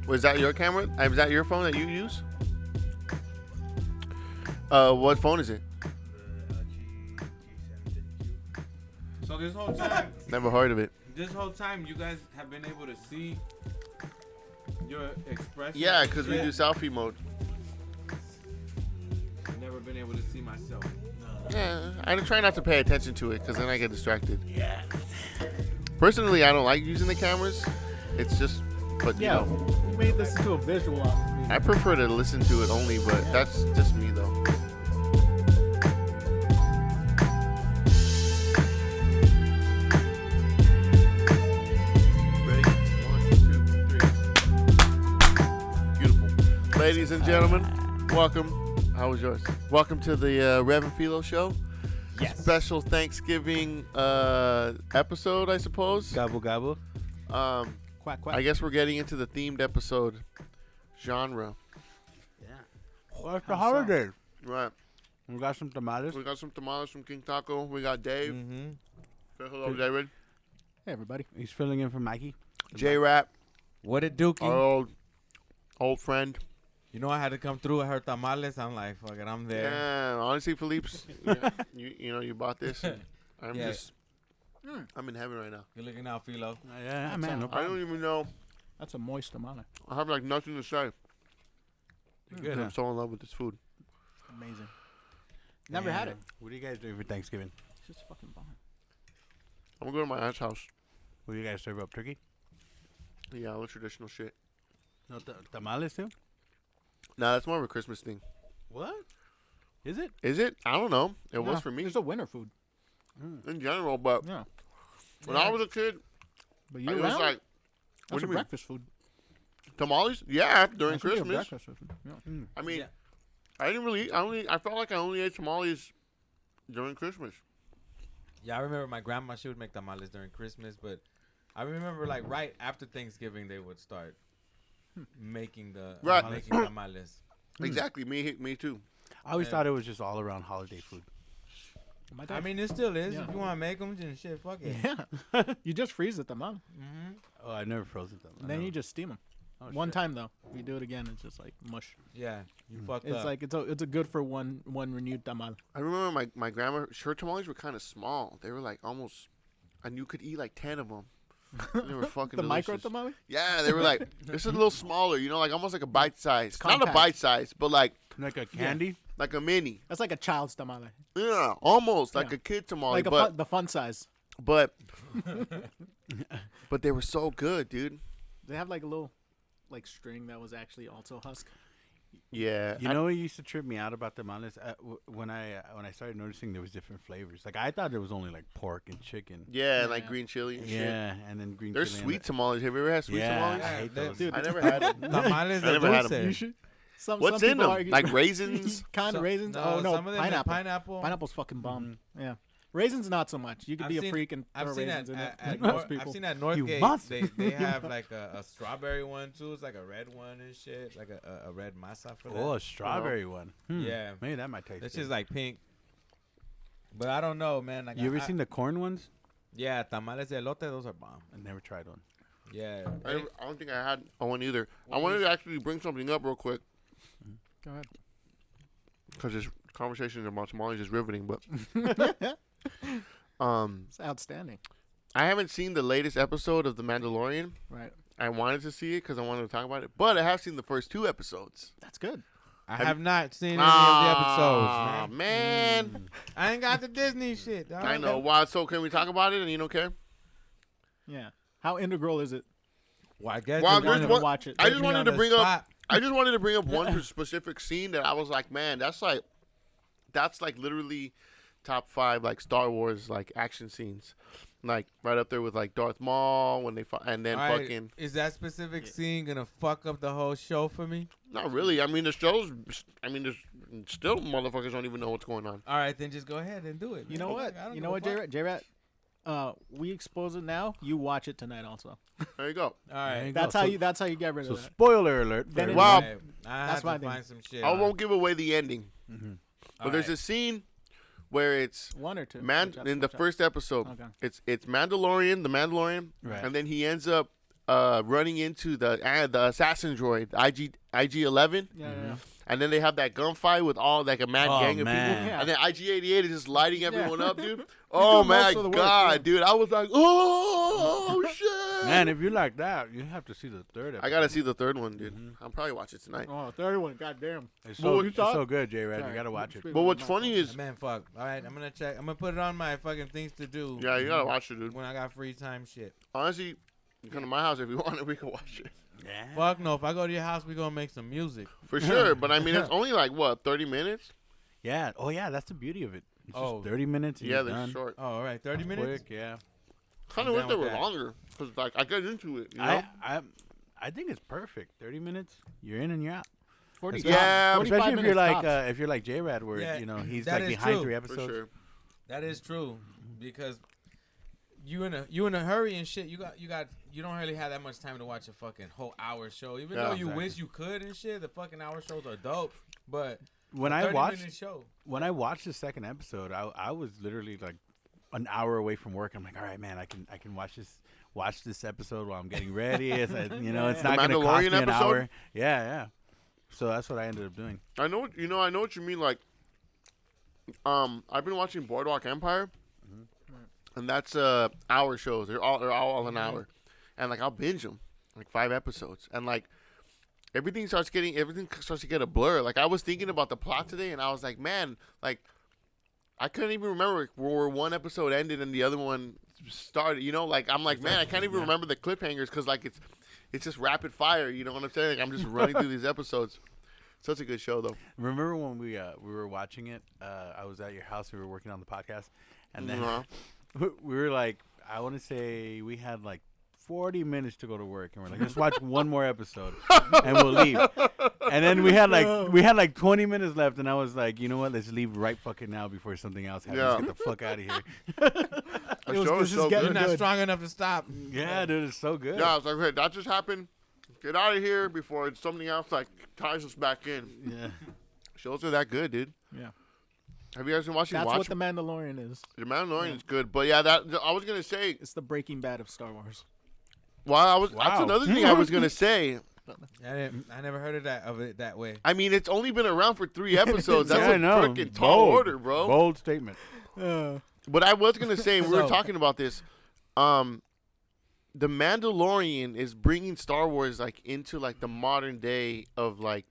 Was that your camera? Was that your phone that you use? What phone is it? So this whole time, Never heard of it. this whole time, you guys have been able to see your expression. Yeah, because we do selfie mode. I've never been able to see myself. Yeah, I try not to pay attention to it because then I get distracted. Yeah. Personally, I don't like using the cameras. It's just, but Yeah, we made this into a visual. I prefer to listen to it only, but that's just me though. Ready? 1, 2, 3. Beautiful. Ladies and gentlemen, welcome. How was yours? Welcome to the Rev and Filo show. Yes. Special Thanksgiving episode, I suppose. Gobble gobble. Quack, quack. I guess we're getting into the themed episode genre. Yeah. Well, it's the holidays. Right. We got some tamales. We got some tamales from King Taco. We got Dave. Mm-hmm. Say hello, David. Hey, everybody. He's filling in for Mikey. Jrat, What it dookie? our old friend. You know I had to come through with her tamales. I'm like, fuck it, I'm there. Yeah, honestly, Philippe's, you bought this. And I'm in heaven right now. You're looking out, Filo. Yeah, That's man. No all. I problem. don't even know. That's a moist tamale. I have like nothing to say. Good, I'm so in love with this food. Amazing. Never had it. What are you guys doing for Thanksgiving? It's just fucking bomb. I'm gonna go to my aunt's house. Will you guys serve up turkey? Yeah, all the traditional shit. No, tamales too? Nah, that's more of a Christmas thing. What? Is it? Is it? I don't know. It Yeah, was for me It's a winter food. in general, but Yeah. when I was a kid, But it you was round? like, what That's do a you mean? breakfast food. Tamales? Yeah, during That should be a Christmas. breakfast food. Yeah. I mean, Yeah. I didn't really. I felt like I only ate tamales during Christmas. Yeah, I remember my grandma, she would make tamales during Christmas, but I remember like right after Thanksgiving they would start making Right. tamales. Exactly. Me too. I always Yeah. thought it was just all around holiday food. My I dad- mean, it still is. Yeah. If you want to make them, then shit, fuck it. yeah. You just freeze the tamale. Mm-hmm. Oh, I never frozen them. And then you just steam them. Oh, One shit. time though, if you do it again, it's just like mush. Yeah, you fucked It's up. like it's a good for one renewed tamal. I remember my grandma. Her tamales were kind of small. They were like almost, and you could eat like 10 of them. They were fucking The delicious. micro tamale. Yeah, they were like this is a little smaller. You know, like almost like a bite size. Not a compact. bite size, but like Like a candy? like a mini. That's like a child's tamale. Yeah, almost like Yeah. a kid tamale. Like but the fun size. but but they were so good, dude. They have like a little like string that was actually also husk. Yeah, You know what used to trip me out about tamales? When I started noticing there was different flavors. Like I thought there was only like pork and chicken. Yeah, Yeah. like green chili and shit. Yeah, and then green There's chili. sweet tamales. Have you ever had sweet Yeah, tamales? I hate those. Dude, I never had it. tamales I de never had 'em. dulce. You should. What's some in people them? argue- Like raisins? kind of raisins. Oh no, some of them have pineapple. pineapple. Pineapple's fucking bomb. Yeah, raisins not so much. You could I've be a seen- freak and I've throw seen raisins in it. at Like Nor- most people. I've seen at You Northgate. monster. They have like a strawberry one too. It's like a red one and shit, like a red masa for that. Oh, a strawberry one. Yeah. Maybe that might taste It's good. just like pink. But I don't know, man. Like You ever I- seen the corn ones? Yeah, tamales de elote. Those are bomb. I never tried one. Yeah. I don't think I had one either. I wanted to actually bring something up real quick Go ahead. because this conversation about tamales is riveting. But It's outstanding. I haven't seen the latest episode of The Mandalorian. Right. I wanted to see it because I wanted to talk about it, but I have seen the first 2 episodes. That's good. I have not seen any of the episodes, Ah, man. man. I ain't got the Disney shit. Dog. I know. Why? So can we talk about it and you don't care? Yeah. How integral is it? Well, I guess Well, you're there's wanted gonna to watch it. I put just me wanted on to the bring up. spot. I just wanted to bring up one specific scene that I was like, man, that's like literally top 5 like Star Wars like action scenes, like right up there with like Darth Maul when they and then All right, fucking is that specific scene gonna fuck up the whole show for me? not really. I mean the shows. I mean there's still motherfuckers don't even know what's going on. All right, then just go ahead and do it. You man. know what? I don't You give know a what, fuck. J-Rat? We expose it now. You watch it tonight also. There you go. All right. There you That's go. how So- you. That's how you get rid So of that. spoiler alert. Then for it- Wow. All right, I That's have my to thing. find some shit. I on won't it. give away the ending, Mhm. but All there's right. a scene where it's One or two. Man Which in the which first episode. Okay. It's Mandalorian, the Mandalorian, Right. and then he ends up running into the assassin droid, IG-11. Yeah, And then they have that gunfight with all like a mad gang of man. people. Yeah. And then IG-88 is just lighting everyone up, dude. do Oh most my of the work, God, yeah. dude. I was like, oh, shit. Man, if you like that, you have to see the third episode. I got to see the third one, dude. I'll probably watch it tonight. Oh, 31. Goddamn. It's Well, so, you it's thought? so good, J-Rad. You Sorry. got to watch it. But what's funny is, Man, fuck. All right, I'm gonna check. I'm gonna put it on my fucking things to do. yeah, you got to watch it, dude. When I got free time, shit. Honestly, you come to my house if you want it, we can watch it. Yeah. Fuck no. If I go to your house, we gonna make some music. For sure. But I mean, it's only like, what, 30 minutes? Yeah. Oh, yeah. That's the beauty of it. It's Oh. just 30 minutes. And Yeah, you're they're done. short. Oh, all right. 30 minutes? Quick, yeah. Kind of I'm wish down they with were that. longer. Because, like, I get into it, you know? I think it's perfect. 30 minutes, you're in and you're out. 40 Yeah, tops. 45 Especially if you're minutes like tops. if you're like J-Rad, where Yeah, you know he's that like is behind true. 3 For episodes. sure. That is true, because you in a hurry and shit. You don't really have that much time to watch a fucking whole hour show. Even Yeah, though you exactly. wish you could and shit, the fucking hour shows are dope. But When a I 30-minute watched show, the second episode, I was literally like an hour away from work. I'm like, all right, man, I can watch this episode while I'm getting ready. It's, you know, it's The not gonna cost me Mandalorian an episode? hour. Yeah. So that's what I ended up doing. I know what you mean. Like, I've been watching Boardwalk Empire, and that's hour shows. They're all an hour, and like I'll binge them, like 5 episodes, and like everything starts to get a blur. Like I was thinking about the plot today, and I was like, man, like I couldn't even remember where one episode ended and the other one started. You know, like I'm like, man, I can't even remember the cliffhangers because like it's just rapid fire. You know what I'm saying? Like I'm just running through these episodes. Such a good show, though. Remember when we were watching it? I was at your house. We were working on the podcast, and then we were like, I want to say we had like 40 minutes to go to work, and we're like, let's watch one more episode, and we'll leave. And then we had like 20 minutes left, and I was like, you know what? Let's leave right fucking now before something else happens. Yeah. Get the fuck out of here. The show is so you're good. not strong enough to stop. Yeah, dude, it's so good. Yeah, I was like, hey, that just happened. Get out of here before it's something else like ties us back in. Yeah. Shows are that good, dude. Yeah. Have you guys been watching? That's what The Mandalorian is. The Mandalorian is good, but yeah, that I was gonna say. It's the Breaking Bad of Star Wars. That's Wow. another thing I was gonna say. I never heard of it that way. I mean, it's only been around for 3 episodes. That's Yeah, I a know. freaking tall Bold. order, bro. Bold statement. But I was gonna say, we were So- talking about this. The Mandalorian is bringing Star Wars like into like the modern day of like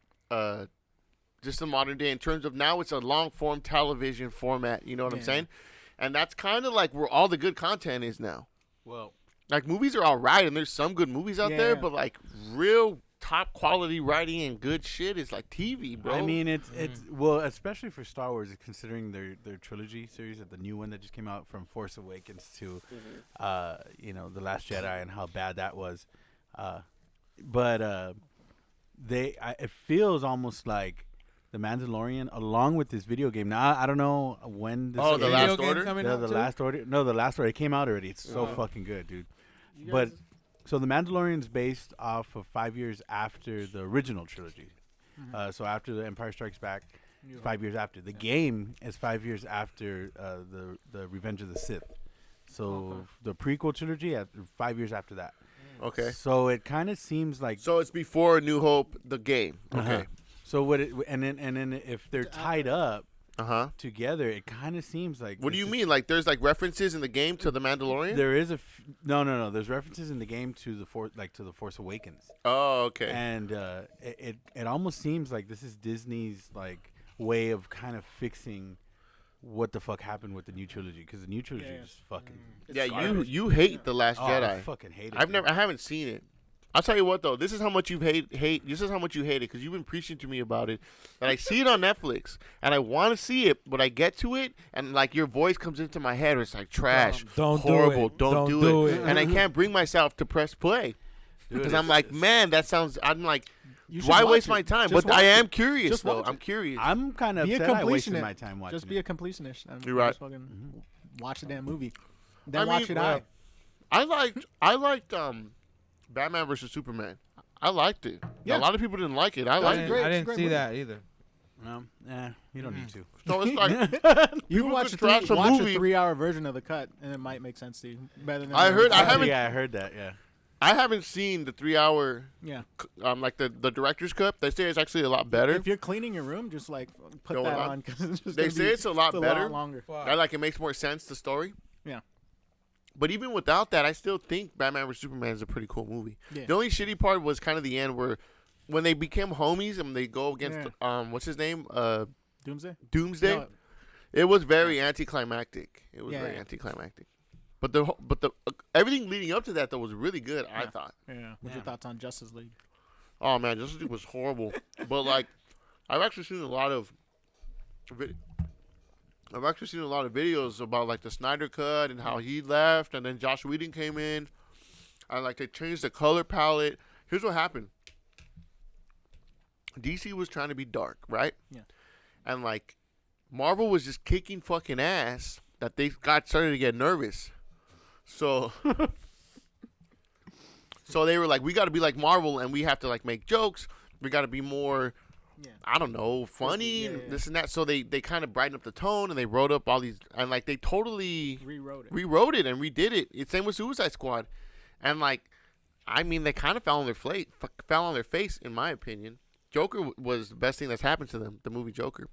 just the modern day in terms of now it's a long form television format. You know what I'm Yeah. saying? And that's kind of like where all the good content is now. Well, Like movies are all right, and there's some good movies out there, Yeah. but like real top quality writing and good shit is like TV, bro. I mean, it's well, especially for Star Wars, considering their trilogy series, the new one that just came out from Force Awakens to, you know, The Last Jedi and how bad that was, but it feels almost like The Mandalorian, along with this video game. Now I don't know when this. Oh, The is. Last Video game Order? coming The out too? Last Order. No, The Last Order. It came out already. It's so Oh. fucking good, dude. But so The Mandalorian's based off of 5 years after the original trilogy. So after The Empire Strikes Back, 5 years after. The game is 5 years after the Revenge of the Sith. So the prequel trilogy, 5 years after that. okay. So it kind of seems like. So it's before New Hope, the game. Okay. Uh-huh. So what? And then if they're tied up Uh-huh. together, it kind of seems like. What do this you is- mean? Like there's like references in the game to the Mandalorian? There is no. There's references in the game to the Force Awakens, Oh, okay. and it almost seems like this is Disney's like way of kind of fixing what the fuck happened with the new trilogy, because the new trilogy Yeah. is fucking. Yeah, you hate The Last Oh, I Jedi. fucking hate it. I haven't seen it. I'll tell you what though, this is how much you hate. This is how much you hate it because you've been preaching to me about it. And I see it on Netflix, and I want to see it, but I get to it, and like your voice comes into my head. It's like trash, Don't do horrible, it. don't Don't do do it. it. And I can't bring myself to press play Dude, because I'm like, man, that sounds. I'm like, You should why watch waste it. my time? Just But I watch am it. curious Just though. watch I'm it. curious. I'm kind of Be a upset I wasted completionist. my time watching. Just be a completionist. And You're right. just fucking watch the damn movie. Then I watch mean, it yeah. out. I liked Batman versus Superman. I liked it. Yeah. A lot of people didn't like it. I I liked didn't, it. great. I It's a didn't great see movie. that either. No, you don't need to. So it's like You People watch could a trash a watch movie. a 3-hour version of the cut, and it might make sense to you better than. I heard- I the- haven't- Yeah, I heard that. Yeah. I haven't seen the 3-hour, Yeah. like the director's cut. They say it's actually a lot better. If you're cleaning your room, just like put Go that on. on because it's just They gonna say be, it's a lot better. longer. Fuck. I like it makes more sense, the story. Yeah. But even without that, I still think Batman vs Superman is a pretty cool movie. Yeah. The only shitty part was kind of the end where when they became homies and they go against what's his name? Doomsday. Doomsday. No, It was very anticlimactic. It was very Yeah. anticlimactic. But the everything leading up to that though was really good, I thought. yeah. What's your thoughts on Justice League? Oh man, Justice League was horrible. But like I've actually seen a lot of videos about like the Snyder cut and how he left and then Josh Whedon came in and like they changed the color palette. Here's what happened. DC was trying to be dark, right? Yeah. And like Marvel was just kicking fucking ass that they started to get nervous. So so they were like, we got to be like Marvel and we have to like make jokes. We got to be more Yeah. I don't know, funny Yeah, and yeah. this and that. So they kind of brightened up the tone and they wrote up all these and like they totally Rewrote it. and redid it. It's same with Suicide Squad, and like, I mean, they kind of fell on their face, in my opinion. Joker was the best thing that's happened to them. The movie Joker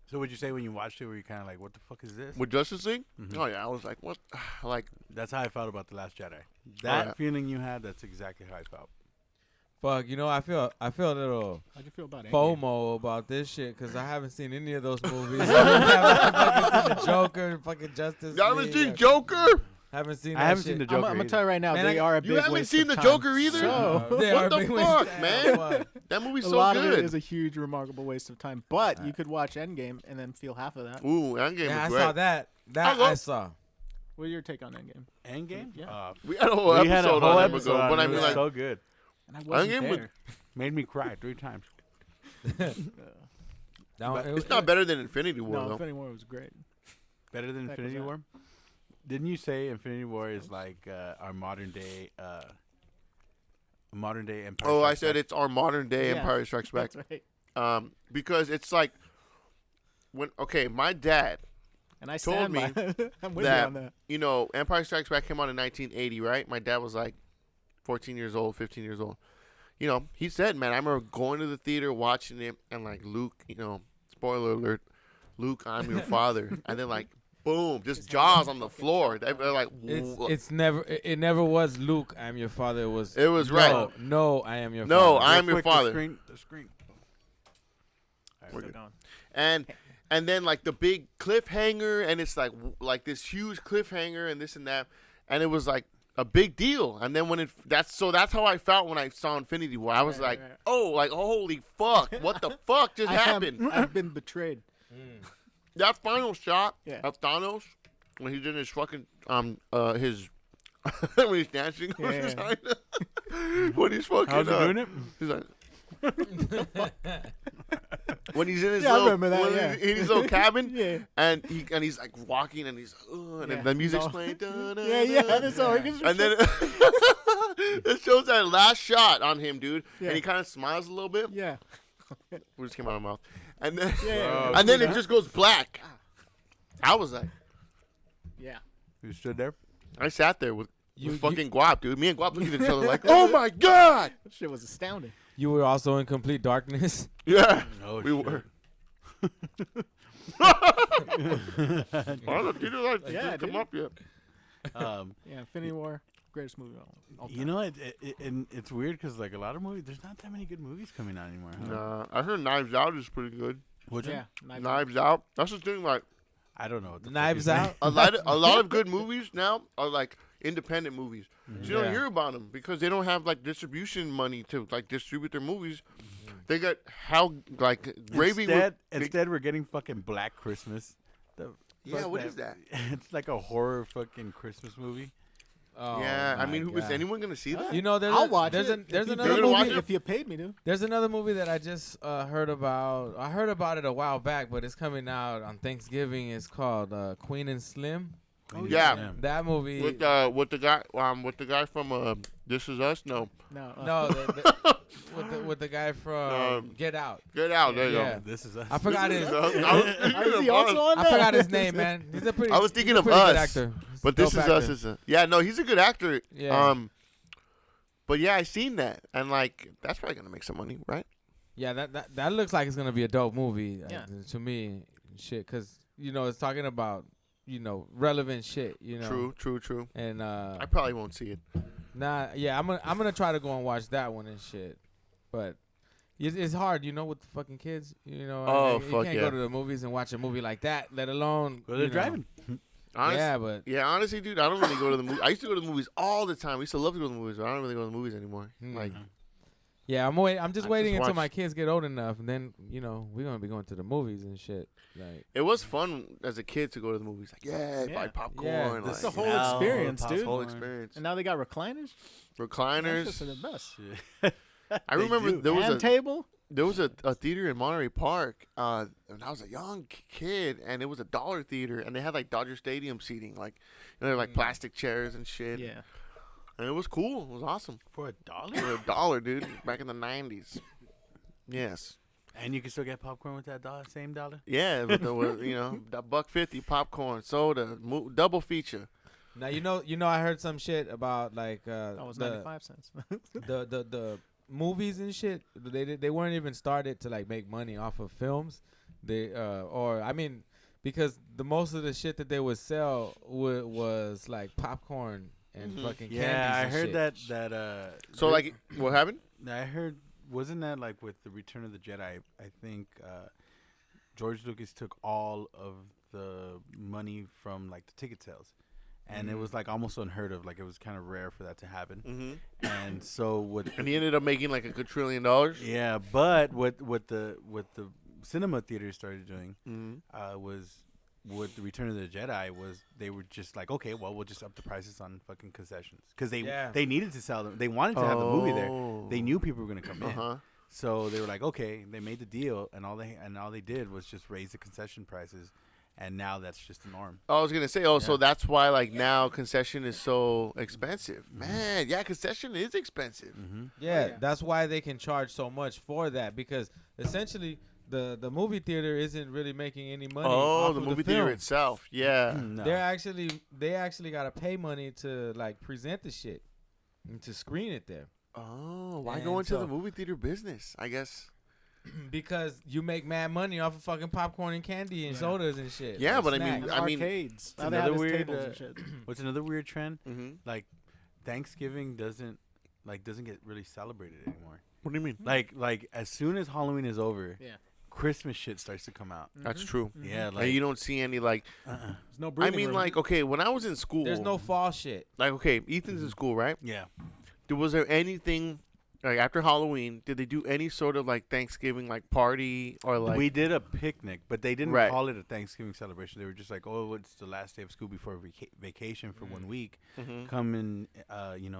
So would you say when you watched it, were you kind of like, what the fuck is this? with Justice League. Mhm. Oh yeah, I was like, what? Like, That's how I felt about The Last Jedi. That yeah. feeling you had, that's exactly how I felt. Fuck, you know, I feel a little How'd you feel about it? FOMO about this shit because I haven't seen any of those movies. I haven't fucking seen the Joker, fucking Justice y'all haven't League. seen Joker? Haven't seen. I haven't that seen the shit. Joker. I'm gonna tell you right now, Man, they are a big You haven't waste seen of the time. Joker either? So, They are What the big waste fuck, of man? time. That movie's a so lot of good. it is a huge, remarkable waste of time. But you could watch Endgame and then feel half of that. Ooh, Endgame Yeah, I was great. saw that. I love- I saw. What's your take on Endgame? Endgame? Yeah. We had a whole We had a episode whole on him episode ago, on but it. I It mean, was like, so good. And I wasn't Endgame was- there. Made me cry 3 times. That one- it's not better than Infinity War No, though. Infinity War was great. Better than Heck was Infinity that? War? Didn't you say Infinity War is like our modern day Empire? Oh, I Strikes said Back? it's our modern day Yeah. Empire Strikes Back. That's right. Because it's like my dad, And I told stand me by it. I'm with that- you on that. you know, Empire Strikes Back came out in 1980, right? My dad was like 14 years old, 15 years old. You know, he said, man, I remember going to the theater, watching it, and like Luke, you know, spoiler alert, Luke, I'm your father. And then like, boom, just jaws on the floor. They're like, It's never. It never was Luke. I'm your father. It was. It was no, right. No, I am your No, father. I'm your Quick, father. The screen. All We're right, good. Going. And then like the big cliffhanger, and it's like this huge cliffhanger and this and that, and it was like a big deal. And then when that's how I felt when I saw Infinity War. I was Right, like, right. oh, like holy fuck, what the fuck just happened? I've been betrayed. That final shot Yeah. of Thanos when he's in his fucking his when he's dancing with his Yeah. hand. When he's fucking How's he doing it? he's like when he's in his Yeah, I little, remember that, when yeah. he's in his little cabin Yeah. and he's like walking and he's and Yeah, then the music's he's all- playing Yeah, that's all. and then it shows that last shot on him, dude, Yeah. and he kind of smiles a little bit. Yeah. We just came out of my mouth, and then Yeah. and then it just goes black. I was like, Yeah. You stood there? I sat there with You- fucking Guap, dude. Me and Guap looked at each other like, oh my god. That shit was astounding. You were also in complete darkness. Yeah, Oh, we shit. were. I don't know, dude, like, Yeah, didn't come dude. up yet. Yeah, Infinity War, greatest movie of all time. You know, and it's weird because like a lot of movies, there's not that many good movies coming out anymore. Huh? Nah, I heard Knives Out is pretty good. Which one? Yeah, Knives Out. That's the thing. Like I don't know. What the fuck Knives his name- Out. a lot of good movies now are like independent movies. So you don't Yeah. hear about them because they don't have like distribution money to like distribute their movies. They got how like gravy. Instead, we're getting fucking Black Christmas. Yeah, what is that? It's like a horror fucking Christmas movie. Oh, Yeah, I my mean, is God. anyone gonna see that? You know, I'll watch there's it. there's if another You're gonna watch movie. it? If you paid me to. There's another movie that I just heard about. I heard about it a while back, but it's coming out on Thanksgiving. It's called Queen and Slim. Oh, yeah. That movie. With the guy from This Is Us. No, No. No, with the guy from Get Out. Get Out. There you Yeah. go. This is us. I forgot his. I was thinking Is he of also Us, on I that? forgot his name, man. He's a pretty. I was thinking he's a of pretty good Us, actor. but This Dope Is Us actor. is no. He's a good actor. Yeah. But yeah, I seen that, and like that's probably gonna make some money, right? Yeah, that looks like it's gonna be a dope movie Yeah. to me. Shit, because it's talking about relevant shit. True. And I probably won't see it. yeah, I'm gonna try to go and watch that one and shit, but. It's hard, with the fucking kids. Oh, you fuck can't yeah. go to the movies and watch a movie like that, let alone Go to driving. Yeah, Honestly, dude, I don't really go to the movies. I used to go to the movies all the time. I used to love to go to the movies, but I don't really go to the movies anymore. Like, yeah. I'm just waiting until watch- my kids get old enough, and then we're gonna be going to the movies and shit. Like, it was fun as a kid to go to the movies. Like, buy Yeah. popcorn. Yeah, like, That's the whole Smell, experience, dude. whole popcorn. experience. And now they got recliners. Recliners. That's just the best. I remember do. there was And table. There was a theater in Monterey Park, and I was a young kid, and it was a dollar theater, and they had like Dodger Stadium seating, like like plastic chairs and shit. Yeah. And it was cool. It was awesome. For $1? For $1, dude, back in the '90s. Yes. And you can still get popcorn with that same dollar? Yeah, with the that $1.50 popcorn, soda, double feature. now I heard some shit about like That was 95 cents. the movies and shit. They weren't even started to like make money off of films. Because the most of the shit that they would sell was like popcorn and fucking candies. Yeah, I and heard shit. that. So like, what happened? I heard, wasn't that like with the Return of the Jedi? I think George Lucas took all of the money from like the ticket sales. And it was like almost unheard of. Like it was kind of rare for that to happen. Mm-hmm. And so And he ended up making like $1 quadrillion. yeah, but what the cinema theaters started doing was with the Return of the Jedi was they were just like, okay, well, we'll just up the prices on fucking concessions because they needed to sell them. They wanted to have the movie there. They knew people were gonna come in, so they were like, okay, they made the deal, and all they did was just raise the concession prices. And now that's just the norm. I was gonna say, so that's why like now concession is so expensive, man. Yeah, concession is expensive. Yeah, that's why they can charge so much for that because essentially the movie theater isn't really making any money. off The of movie the theater film. itself, yeah. No. They actually gotta pay money to like present the shit and to screen it there. Oh, why And go into so- the movie theater business? I guess. Because you make mad money off of fucking popcorn and candy and sodas and shit. Yeah, like but I mean, snacks. I mean, arcades. Now it's they have another these weird, tables and shit. What's another weird trend? mm-hmm. Thanksgiving doesn't get really celebrated anymore. What do you mean? Like as soon as Halloween is over, Yeah. Christmas shit starts to come out. That's true. Yeah, Like, like you don't see any like. There's no I breathing mean, room. like, okay, when I was in school, There's no fall shit. like, okay, Ethan's in school, right? yeah. Was there anything like after Halloween? Did they do any sort of like Thanksgiving like party or like? We did a picnic, but they didn't Right. call it a Thanksgiving celebration. They were just like, "Oh, it's the last day of school before vacation for 1 week. Mhm. Come and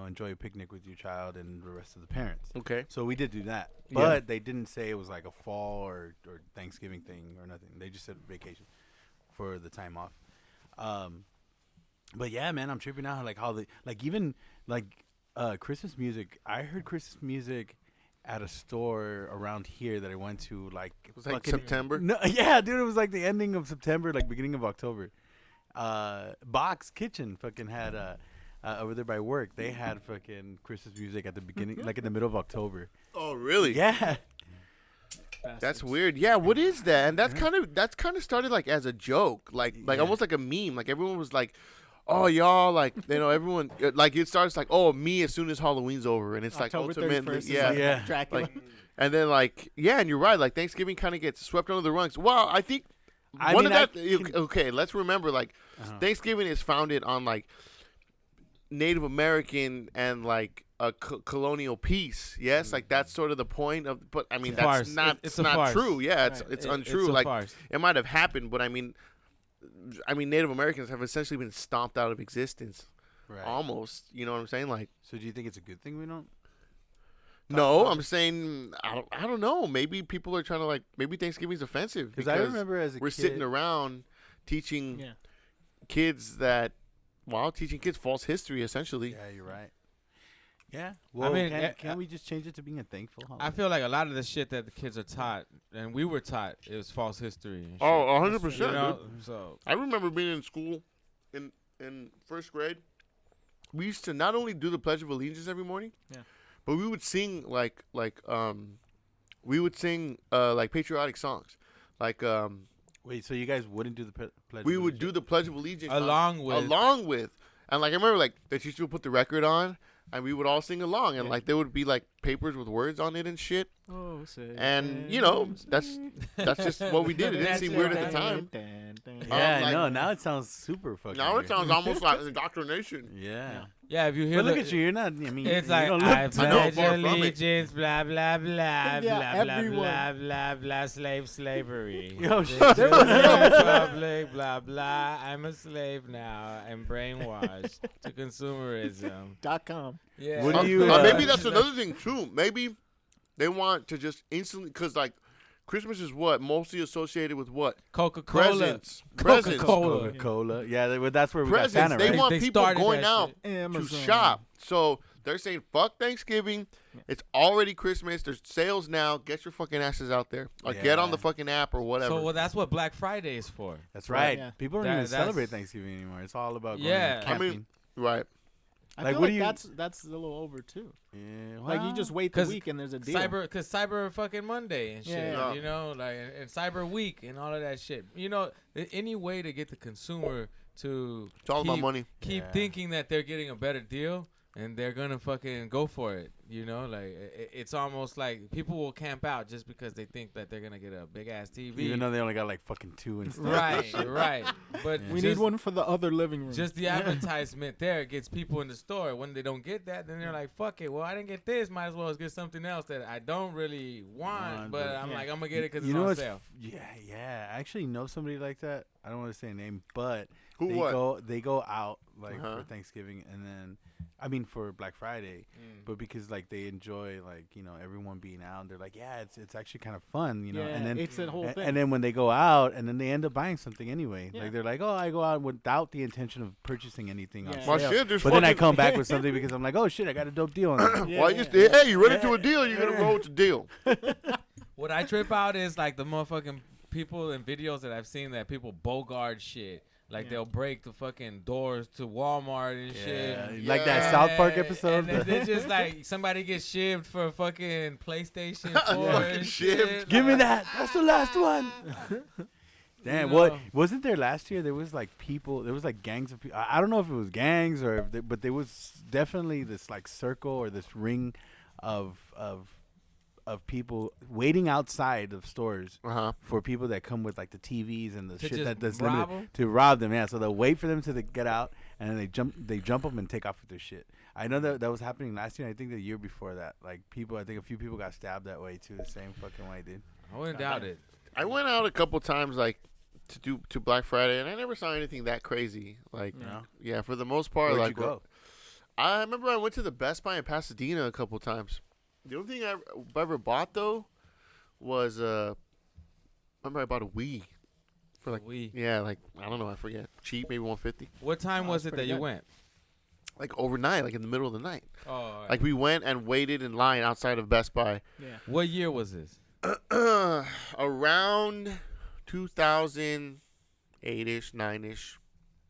enjoy a picnic with your child and the rest of the parents." Okay. So we did do that, Yeah. but they didn't say it was like a fall or Thanksgiving thing or nothing. They just said vacation for the time off. But yeah, man, I'm tripping out like how even Christmas music. I heard Christmas music at a store around here that I went to. Like It was like fucking- September. No, yeah, dude, it was like the ending of September, like beginning of October. Box Kitchen fucking had over there by work. They had fucking Christmas music at the beginning, like in the middle of October. Oh, really? Yeah, That's Bastards. weird. Yeah, what is that? And that's kind of started like as a joke, like Yeah. almost like a meme. Like everyone was like, "Oh, y'all," like everyone like it starts like, "Oh, me as soon as Halloween's over," and it's October like ultimately, 31st is yeah, like Yeah. Dracula. like, and then like and you're right. Like Thanksgiving kind of gets swept under the rugs. Well, I think I one mean, of I that. can- Okay, let's remember like Uh-huh. Thanksgiving is founded on like Native American and like a colonial peace. Yes, like that's sort of the point of. But I mean, It's a that's farce. not. It's It's a not farce. true. Yeah, it's Right. it's It- untrue. It's a Like farce. it might have happened, but I mean, Native Americans have essentially been stomped out of existence. right. Almost. You know what I'm saying? Like, So do you think it's a good thing we don't? no, I'm saying I don't know. Maybe people are trying to like. Maybe Thanksgiving's offensive Because I remember as a we're kid, sitting around teaching Yeah. kids teaching kids false history essentially. Yeah, you're right. Yeah. Well, mean, can't we just change it to being a thankful holiday? I feel like a lot of the shit that the kids are taught, and we were taught, it was false history. And shit. Oh, You 100%. know? dude. So I remember being in school in first grade. We used to not only do the Pledge of Allegiance every morning, Yeah. but we would sing like patriotic songs, like Wait, so you guys wouldn't do the pledge? we would do the Pledge of Allegiance Along with. and like I remember like the teacher would put the record on and we would all sing along and like there would be like papers with words on it and shit. Oh, say And you know that's just what we did. It didn't seem weird at the time. Yeah, like- no. Now it sounds super fucking. Now it weird. sounds almost like indoctrination. Yeah. Yeah, if you hear But look the- at you. You're not. I mean, It's you like don't I look. pledge far from it. allegiance, blah blah blah, Yeah, blah blah everyone. blah blah blah, slavery. Yo, shit. There was republic, blah blah. I'm a slave now. I'm brainwashed to consumerism. .com. Yeah. What do you, Maybe that's another thing too. Maybe they want to just instantly because like Christmas is what mostly associated with what Coca-Cola. presents. Coca-Cola. Coca-Cola. Yeah, that's where we got Presents. Santa, They right? want They people started going that out shit. to Amazon. shop. So they're saying, fuck Thanksgiving. It's already Christmas. There's sales now. Get your fucking asses out there. Or get on the fucking app or whatever. So well, that's what Black Friday is for. That's right. Yeah. People don't That- even that's- celebrate Thanksgiving anymore. It's all about going Yeah. I mean, camping. right. I Like, feel what like do you- that's a little over too. Yeah, Like you well, just wait the 'cause week and there's a deal. Cyber fucking Monday and shit. Yeah. You know, like and Cyber Week and all of that shit. You know, any way to get the consumer to It's all about money. keep Yeah. thinking that they're getting a better deal and they're gonna fucking go for it. You know, like it's almost like people will camp out just because they think that they're gonna get a big ass TV. even though they only got like fucking 2 and stuff. right. But Yeah. we just, need one for the other living room. Just the advertisement there gets people in the store. When they don't get that, then they're like, "Fuck it. Well, I didn't get this. Might as well get something else that I don't really want, but I'm yeah. like, I'm gonna get it because You it's know on what's sale." yeah. I actually know somebody like that. I don't want to say a name, but Who what? they go out like Uh-huh. for Thanksgiving and then I mean for Black Friday, Mm. but because like they enjoy like everyone being out, they're like it's actually kind of fun, yeah, and then it's that whole thing. and then when they go out and then they end up buying something anyway, Yeah. like they're like, oh, I go out without the intention of purchasing anything on Yeah. Well, sale. shit, there's But then I fucking- come back with something because I'm like, oh shit, I got a dope deal on that. Yeah, Why yeah. hey, you run into a deal, you're gonna roll with the deal. What I trip out is like the motherfucking people in videos that I've seen that people bogart shit. Like Yeah. they'll break the fucking doors to Walmart and shit. Like that Yeah. South Park episode. And then they just like somebody gets shivved for fucking PlayStation 4 Fucking and shivved. shit. Give me like- that. That's the last one. Damn, You what know. wasn't there last year? There was like people. There was like gangs of people. I don't know if it was gangs or, but there was definitely this like circle or this ring of people waiting outside of stores for people that come with like the TVs and the To shit just that's rob limited 'em? to rob them. Yeah, so they'll wait for them to get out and then they jump them and take off with their shit. I know that was happening last year. I think the year before that, like I think a few people got stabbed that way too, the same fucking way, dude. I wouldn't doubt it. I went out a couple times like to Black Friday, and I never saw anything that crazy. Like, No? yeah, for the most part, Where'd like you go? I remember I went to the Best Buy in Pasadena a couple times. The only thing I ever bought though was I remember I bought a Wii for like like I don't know, I forget, cheap, maybe $150. What time was it that pretty you good. went? Like overnight, like in the middle of the night. Oh, all right. Like we went and waited in line outside of Best Buy. Yeah. What year was this? Around 2008-ish, 9-ish.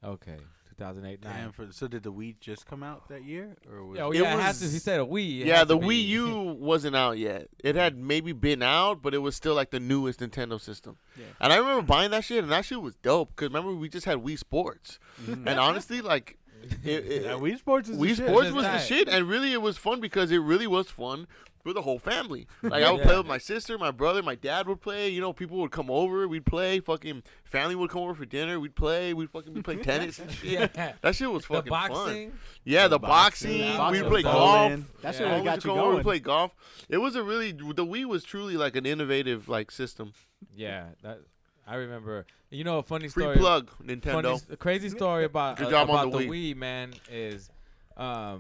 Okay, 2008, 9. Damn, so did the Wii just come out that year, or was Oh It yeah, it has was- to. He said a Wii. It Yeah, has the to Wii be. U wasn't out yet. It had maybe been out, but it was still like the newest Nintendo system. Yeah. And I remember buying that shit, and that shit was dope. Because remember, we just had Wii Sports. And honestly, like, Yeah, Wii Sports is Wii the shit. Sports Just was the that. shit. And really, it was fun because it really was fun for the whole family. Like, I would play with my sister, my brother, my dad would play. You know, people would come over. We'd play. Fucking family would come over for dinner. We'd play. We'd fucking be playing tennis and shit. Yeah. That shit was The fucking fun. boxing. Yeah, the boxing. boxing We'd play was golf. dope. That's Yeah. what We I got would you come over going. and play golf. It was a really the Wii was truly like an innovative like system. Yeah, that I remember. You know, a funny Free story. plug, Funny, Nintendo. a crazy story about Good job on about the the Wii. Wii, man, is I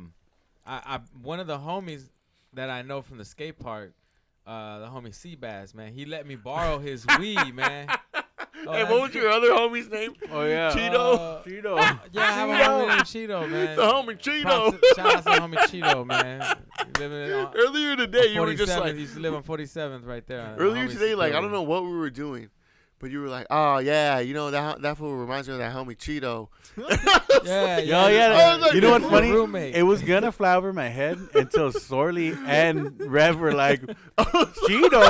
one of the homies that I know from the skate park, the homie Seabass, man, he let me borrow his Wii, man. Oh, Hey, what was your other homie's name? Oh yeah, Cheeto. Cheeto. Yeah, I have a homie named Cheeto, man. The homie Cheeto. Props- Shout out to the homie Cheeto, man. Living on, Earlier today, you were just 47th, like. he used to live on 47th right there. Earlier Homie today, like I Cheeto. don't know what we were doing, but you were like, oh yeah, you know that fool reminds me of that homie Cheeto. Yeah, Yo, yeah. I was like, You know what's My funny? roommate. It was gonna fly over my head until Sorley and Rev were like, Cheeto.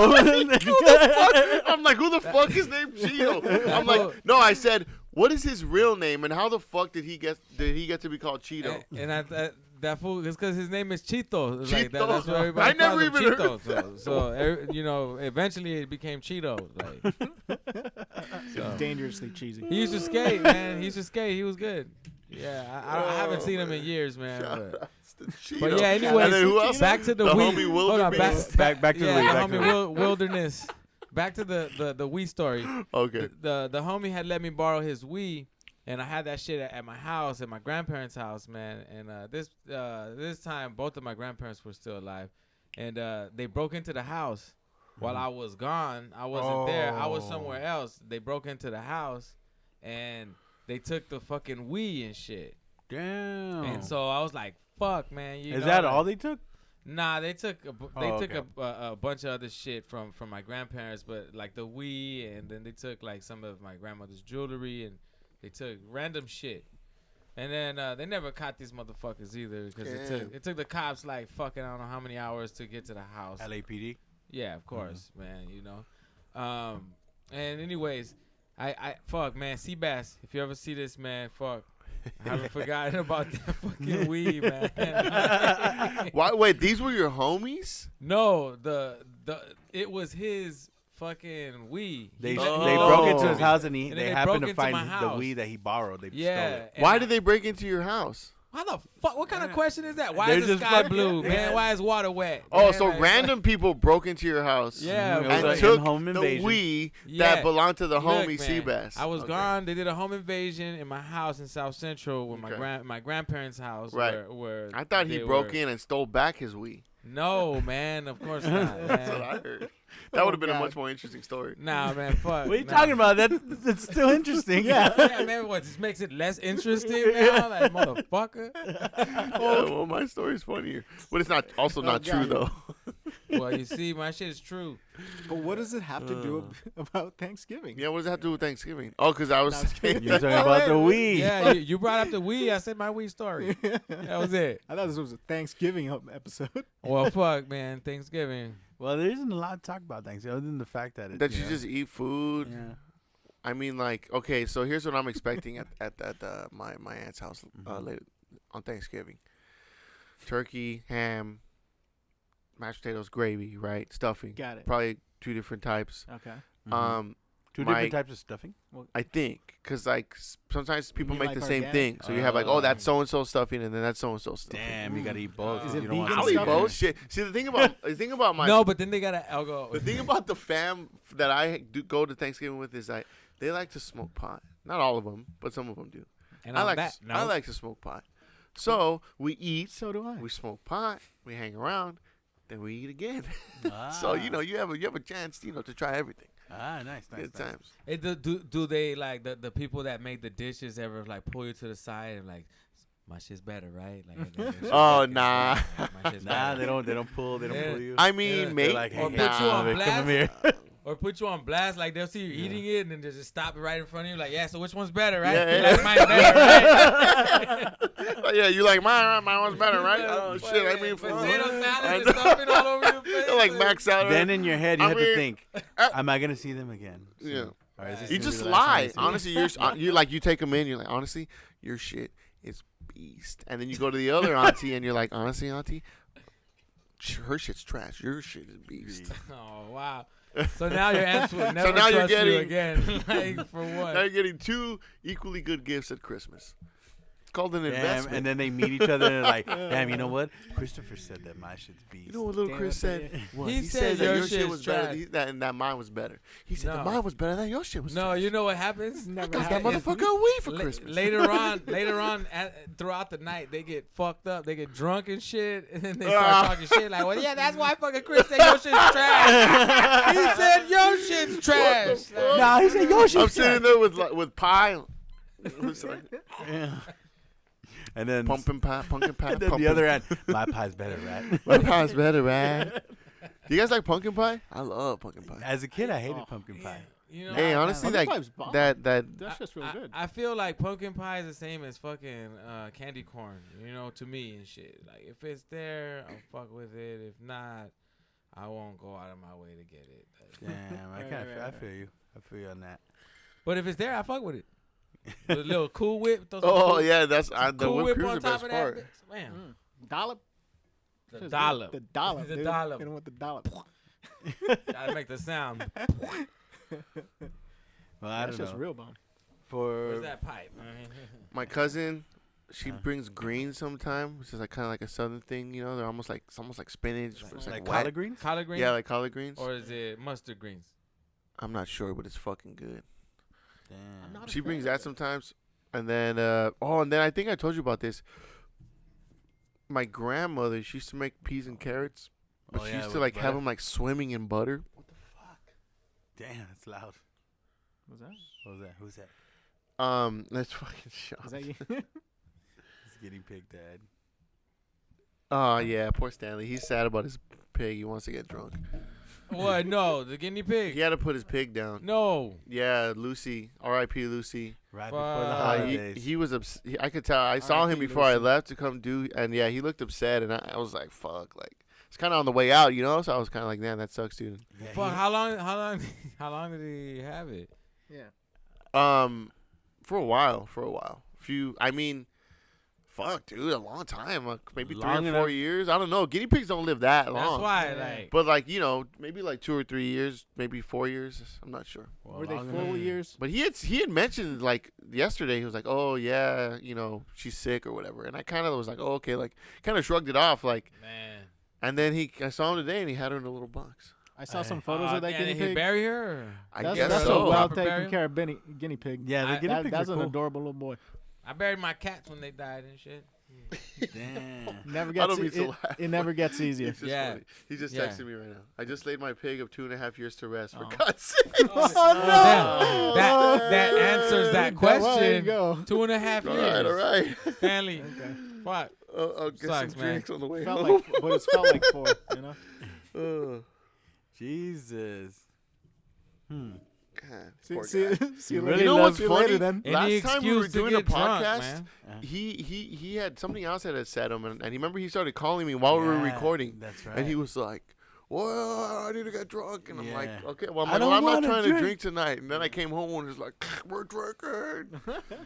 I'm like, who the fuck is named Cheeto? I'm like, no, I said, what is his real name and how the fuck did he get to be called Cheeto? That fool is because his name is Cheeto. It's like Cheeto? that's what everybody I never calls him, even Cheeto. So eventually it became Cheeto. Like, so. Dangerously cheesy. He used to skate, man. He used to skate. He was good. Yeah, I haven't seen him in years, man. But yeah, anyway, And then who else? back to the The Wii. homie Hold on, Wildebeest. back to the yeah, Wii. the Back to the homie Wilderness. Back to the Wii story. Okay. The homie had let me borrow his Wii, and I had that shit at my house, at my grandparents' house, man. And this time, both of my grandparents were still alive, and they broke into the house while I was gone. I wasn't there. I was somewhere else. They broke into the house, and they took the fucking Wii and shit. Damn. And so I was like, "Fuck, man!" Is that all they took? Nah, they took a bunch of other shit from my grandparents, but like the Wii, and then they took like some of my grandmother's jewelry, and they took random shit. And then they never caught these motherfuckers either, because it took the cops like fucking I don't know how many hours to get to the house. LAPD. Yeah, of course, man. You know. And anyways, I fuck, man. Seabass, if you ever see this, man, fuck. I haven't forgotten about that fucking Wii, man. Why? Wait, these were your homies? No, it was his fucking Wii. They Oh. broke into his house and And they then they happened broke to into find my the house. Wii that he borrowed. They stole Yeah. it. and Why I- did they break into your house? Why the fuck? What kind of question is that? Why They're is the just sky fucking- blue, man? yeah. Why is water wet? Oh, man? so Like, random people broke into your house. Yeah, It was and an took in-home the invasion. Wii Yeah. that belonged to the Look, homie man, Seabass. I was Okay. gone. They did a home invasion in my house in South Central with Okay. my grandparents' house. Right. Where I thought he they broke were- in and stole back his Wii. No, man. Of course not. That's what Man. I heard. That would have been a God. much more interesting story. Nah, man. Fuck. What are you nah. talking about? That's still interesting. Yeah. Yeah, man. What? This makes it less interesting now, like motherfucker. Yeah, well, my story's funnier, but it's not not true God. though. Well, you see, my shit is true. But what does it have to do about Thanksgiving? Yeah, what does that have to do with Thanksgiving? Oh, because I was No, I'm just kidding. You're talking about the Wii. Yeah, you brought up the Wii. I said my Wii story. That was it. I thought this was a Thanksgiving episode. Well, fuck, man. Thanksgiving. Well, there isn't a lot to talk about Thanksgiving other than the fact that that you just eat food. Yeah. I mean, like, okay, so here's what I'm expecting at my aunt's house later on Thanksgiving: turkey, ham, mashed potatoes, gravy, right? Stuffing. Got it. Probably 2 different types. Okay. Um, Two my- different types of stuffing. I think, because like sometimes people You make like the same organic? thing. So you have like, oh, that's so and so stuffing, and then that's so and so stuffing. Damn, you gotta eat both. Is it You don't want vegan I'll eat stuffing? both. Shit. See, the thing about my No, but then they got I'll go. the thing about the fam that I do go to Thanksgiving with is like they like to smoke pot. Not all of them, but some of them do. And I on like that I note- like to smoke pot. So we eat, So do I. we smoke pot, we hang around, then we eat again. So you have a chance to try everything. Nice. Good times. Hey, do they like the people that make the dishes ever like pull you to the side and like my shit's better, right? Like, your shit's Oh, better, nah. my shit's Nah, better. they don't pull you. I mean, Yeah. They're maybe like, Or hey, put you on come blast. here. Or put you on blast, like they'll see you eating it and then they just stop it right in front of you, like, yeah. So which one's better, right? Yeah, You yeah. like mine better, right? Oh, yeah, you like mine? Mine one's better, right? Oh shit! I mean, potato salad I and know. stuffing all over your face. They're like max out. Then in your head, you I have mean, to think, am I gonna see them again? soon? Yeah. Or is this You gonna be just the last time I lie. see them? Honestly, you take them in. You're like, honestly, your shit is beast. And then you go to the other auntie and you're like, honestly, auntie, her shit's trash. Your shit is beast. Oh wow. So now your aunts will never now you're trust you getting- again. Like for Now what? you're getting 2 equally good gifts at Christmas. It's called an Damn, investment. and then they meet each other and they're like, damn, you know what? Christopher said that my shit's beast. you know what little Damn, Chris that's said? it. What? He said said that your your shit shit's was better. trash. And that mine was better. He said that No. mine was better than your shit was No, trash. you know what happens? Never Got that happened. motherfucker a Wii for Christmas. Later on, throughout the night, they get fucked up. They get drunk and shit, and then they start talking shit like, "Well, yeah, that's why fucking Chris said your shit's trash." He said your shit's trash. Like, Nah, he said, yo, I'm sitting there with pie. It's like, Yeah. And then, pumpkin pie. and then the other end, my pie's better, right? My pie's better, right? Do you guys like pumpkin pie? I love pumpkin pie. As a kid, I hated pumpkin pie. You know, Hey, honestly, Pumpkin like pie's bomb. That's just real good. I feel like pumpkin pie is the same as fucking candy corn, you know, to me and shit. Like, if it's there, I'll fuck with it. If not, I won't go out of my way to get it. Damn, I feel you. I feel you on that. But if it's there, I fuck with it. With a little Cool Whip. Throw some Oh cool, yeah, that's the Cool whipped Whip cream's on the top best of part. that bitch. Man, Dollop. the Just dollop. The dollop. The dude. dollop. Hit him with the dollop. Gotta make the sound. Well, I That's don't just know. real bomb. Where's that pipe? My cousin, she brings greens sometimes, which is like kind of like a southern thing. You know, they're almost like spinach. It's Like wet. collard greens? Collard greens? Yeah, like collard greens. Or is it mustard greens? I'm not sure, but it's fucking good. Damn. not a She fan brings of that it. sometimes, and then and then I think I told you about this. My grandmother, she used to make peas and carrots, but Oh, she yeah, used to with like have butter? them like swimming in butter. Damn, it's loud. Was that? What was that? Who's that? That's fucking shot. Is that you? It's guinea pig dad. Oh yeah, poor Stanley. He's sad about his pig. He wants to get drunk. What? No, the guinea pig. He had to put his pig down. No. Yeah, Lucy. R.I.P. Lucy. Right before the Fuck. holidays. He was I could tell. I saw him R.I.P. before I Lucy. left to come do, and yeah, he looked upset, and I was like, "Fuck!" Like it's kind of on the way out, you know. So I was kind of like, "Man, that sucks, dude." Yeah, Fuck. he- How long? How long did he have it? Yeah. For a while. I mean, fuck, dude, a long time. Like maybe Long 3 or 4 enough. years. I don't know. Guinea pigs don't live that That's long. why, Yeah. like. But like maybe like 2 or 3 years, maybe 4 years. I'm not sure. Well, Were they long full enough. years? But he had mentioned like yesterday. He was like, "Oh yeah, she's sick or whatever," and I kind of was like, "Oh okay," like kind of shrugged it off, like. Man. And then I saw him today, and he had her in a little box. I saw some Hey. photos of that guinea Did he pig. bury her? I That's, guess that's so. a well Proper taken burial? care of guinea pig. Yeah, the guinea pigs That's are an cool. adorable little boy. I buried my cats when they died and shit. Damn. Never I gets don't mean to it, laugh. it never gets easier. It's just Yeah. funny. He's just Yeah. texting me right now. I just laid my pig of 2.5 years to rest. For Oh. God's sake. Oh, That answers that Well, there you question. go. 2.5 All years. right, all right. Stanley. Okay. Fuck. I'll get Sucks, some man. drinks on the way Felt home. like, but it's felt like 4. You know. Jesus. God, See, poor see, guy. see you really later. You know what's See you later funny? then. Any Last time we were excuse to doing a get drunk, podcast, man. he had something else that had said him, and remember he started calling me while we were Yeah, recording, That's right. and he was like, "Well, I need to get drunk," and I'm like, Yeah. "Okay, well, I I'm, don't like, well, I'm not wanna trying to drink. drink tonight." And then I came home and was like, "We're drinking."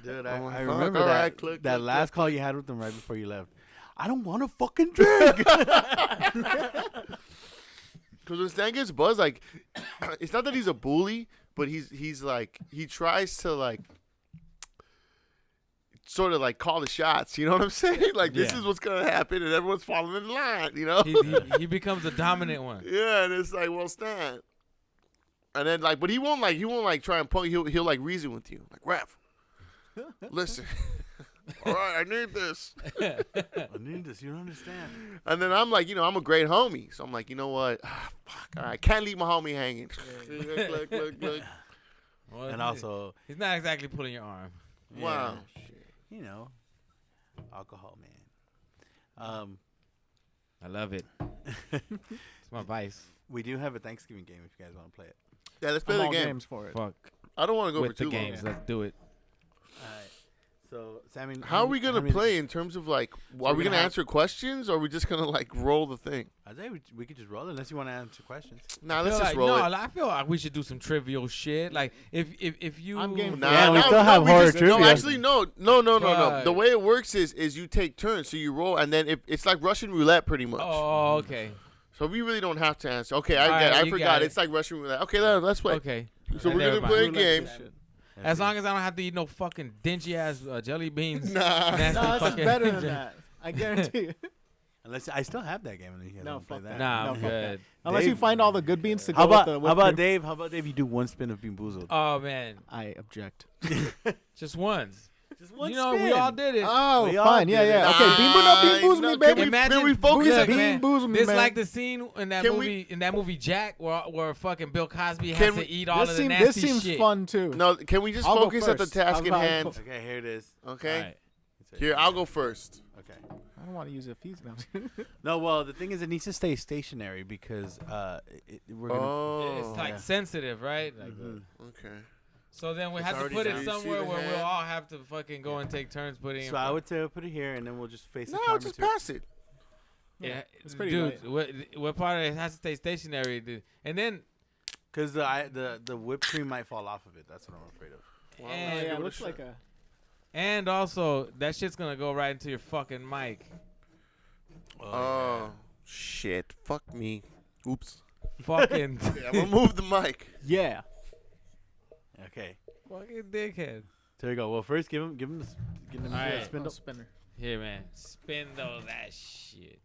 Dude, I'm I like, remember "Fuck, that, all right, click, that click, last call you had with him right before you left. I don't want to fucking drink. Because when Stan gets buzzed, like, it's not that he's a bully, but he's like, he tries to, like, sort of, like, call the shots. You know what I'm saying? Like, this Yeah. is what's going to happen, and everyone's falling in line, you know? He becomes the dominant one. Yeah, and it's like, well, Stan. And then, like, but he won't, like, try and punk. He'll like, reason with you. Like, Ref, listen. All right, I need this. I need this. You don't understand. And then I'm like, I'm a great homie. So I'm like, you know what? Fuck, all right, can't leave my homie hanging. Look. Well, And also, he's not exactly pulling your arm. Wow. you know, alcohol, man. I love it. It's my vice. We do have a Thanksgiving game if you guys want to play it. Yeah, let's play I'm the all game. games for it. Fuck I don't want to go with for the too long. games. Let's do it. All right. So, Sammy, How are we gonna play in terms of like? Are we're we gonna gonna have- answer questions, or are we just gonna like roll the thing? I think we could just roll it unless you want to answer questions. Nah, I let's feel just like, roll it. I feel like we should do some trivial shit. Like if you. I'm game for Nah, Yeah, we no, still no, have we horror just- No, trivia. actually, no. Fuck. The way it works is you take turns, so you roll, and then it's like Russian roulette, pretty much. Oh, okay. So we really don't have to answer. Okay, All right, I you forgot. got it. It's like Russian roulette. Okay, let's play. Okay. So And we're gonna everybody. play a Roulette game. shit. As long as I don't have to eat no fucking dingy ass jelly beans. Nah. Nasty No, this is fucking- better than that. I guarantee you. Unless I still have that game, and you guys No, want to play fuck that. Nah, No, I'm fuck good. Unless Dave- you find all the good beans to go How about with the how whipped about cream. Dave? How about Dave? You do one spin of Bean Boozled. Oh man, I object. just once. Just You know, we all did it. Oh, We all fine. Yeah, did it. yeah. Okay, bean booze me, baby. Imagine, Can we focus look, on Bean man, booze me, this man. like the scene in that Can movie, Jack, where fucking Bill Cosby has Can to we- eat all of the This nasty seems shit. fun too. No, can we just I'll go focus at the first. task I'll in go- hand? Okay, here it is. Okay. All right. Here, I'll go first. Okay. All don't want to use a fuse. No, well, the thing is, it needs to stay stationary because we're gonna. Oh. It's like Yeah. sensitive, right? Like, Okay. so then we It's have to already put down. it You see somewhere the where hand? we'll all have to fucking go and take turns putting it. So I would say put it here, and then we'll just face the No, camera just to it. pass it. Yeah, it's pretty dude. light. What part of it has to stay stationary, dude? And then Because the whipped cream might fall off of it. That's what I'm afraid of. Well, Oh, And- let's yeah, give it a looks shot. like a. and also that shit's gonna go right into your fucking mic. Oh, shit. Fuck me. Oops. Fucking Okay, I'm gonna move the mic. Yeah. Okay. fucking dickhead. There you go. Well, first give him All right. spindle. Spinner. Here, man. Spindle that shit.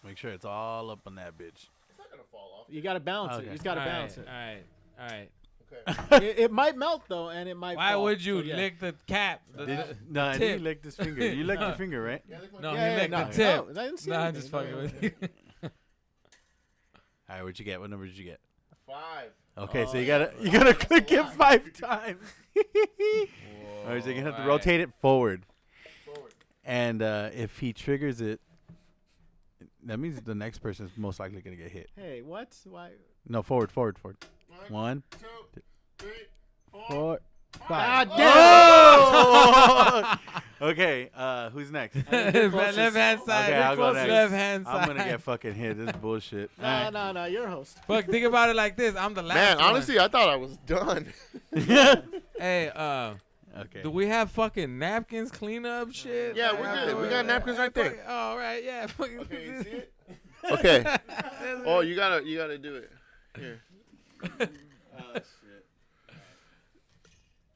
Make sure it's all up on that bitch. It's not gonna fall off. You gotta balance it. Okay. You just gotta All balance right, all right. Okay. it. It might melt though, and it might. Why fall. would you So, yeah. lick the cap? No, I think tip. you licked his finger. You licked your finger, right? Yeah, look No, like- he licked no, the tip. No, I didn't see No, I'm anything. just fucking with you. All right, what'd you get? What number did you get? 5. Okay, so Oh, you yeah. gotta click it lot. 5 times. All right, so you're gonna have to rotate it forward. Forward. And if he triggers it, that means the next person is most likely gonna get hit. Hey, what? Why? No, forward. 1, 1, 2, 3, 4. 4, 5. Ah, Oh! Okay, who's next? Left hand side. Okay, I'll go next. Left hand side. I'm gonna get fucking hit. This is bullshit. No, no, you're a host. Fuck, think about it like this. I'm the last Man, one. honestly, I thought I was done. Hey, Okay. do we have fucking napkins, clean up shit? Yeah, Like, we're good. afterwards? We got napkins right there. Fuck, all right, yeah. Fucking Okay, you see it? Okay. Oh, you gotta do it. Here. Oh, shit.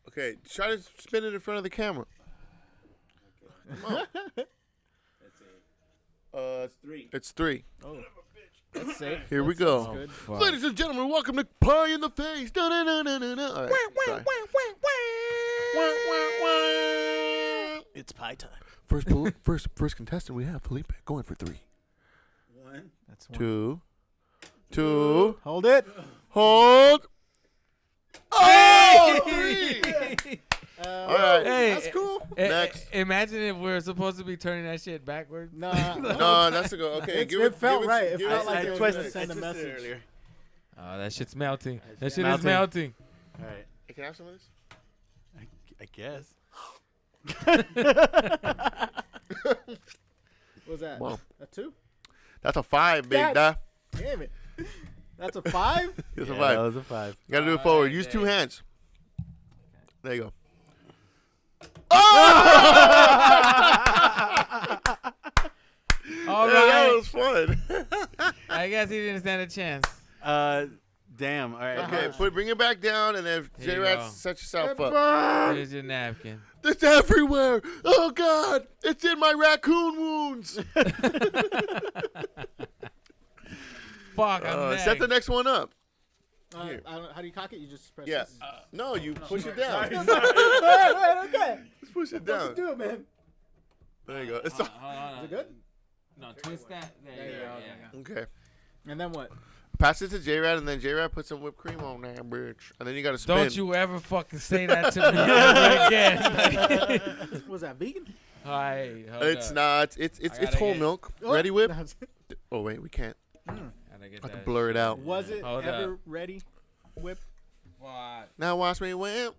Okay, try to spin it in front of the camera. Come on. It's 3. It's 3. Oh, that's safe. Here we That's go. good. Ladies and gentlemen, welcome to Pie in the Face. Da, da, da, da, da, da. All right, sorry. Wah, wah, wah. It's pie time. First contestant we have Felipe going for 3. 1. That's one. 2. Hold it. Hold. Oh, 3. All right. Hey, That's cool. Next. Imagine if we're supposed to be turning that shit backwards. Nah, No, that's a go. Okay, it felt right. It give felt it- like I it was twisted gonna send a it message. earlier. Oh, that shit's melting. That shit's shit is melting. melting. All right. Hey, can I have some of this? I guess. What was that? Wow. A 2? That's a 5, big Dad. da. Damn it. That's a 5? It's a Yeah, 5. that was a 5. You gotta do it All forward. right, Use there. 2 hands. There you go. All Yeah, that right. was fun. I guess he didn't stand a chance. Damn. All right. Okay, bring it back down, and then Here you J-Rat, go. set yourself up. Here's your napkin. It's everywhere. Oh, God. It's in my raccoon wounds. Fuck, I'm next. Set the next one up. Here. How do you cock it? You just press Yes. this. No, you push it down. Wait, okay. Just push it Let's down. do it, man. There you go. It's Hold on. Is it good? No, twist that. There you go. Yeah. okay. And then what? Pass it to J-Rat, and then J-Rat put some whipped cream on there, bitch. And then you gotta spin. Don't you ever fucking say that to me ever again. Was that vegan? Hi. It's not. It's gotta whole get- milk. Oh, Ready whip? that's- Oh wait, we can't. Gotta get I can that blur it shit. out. Was it Hold ever up. ready? Whip? Fuck. Now watch me whip.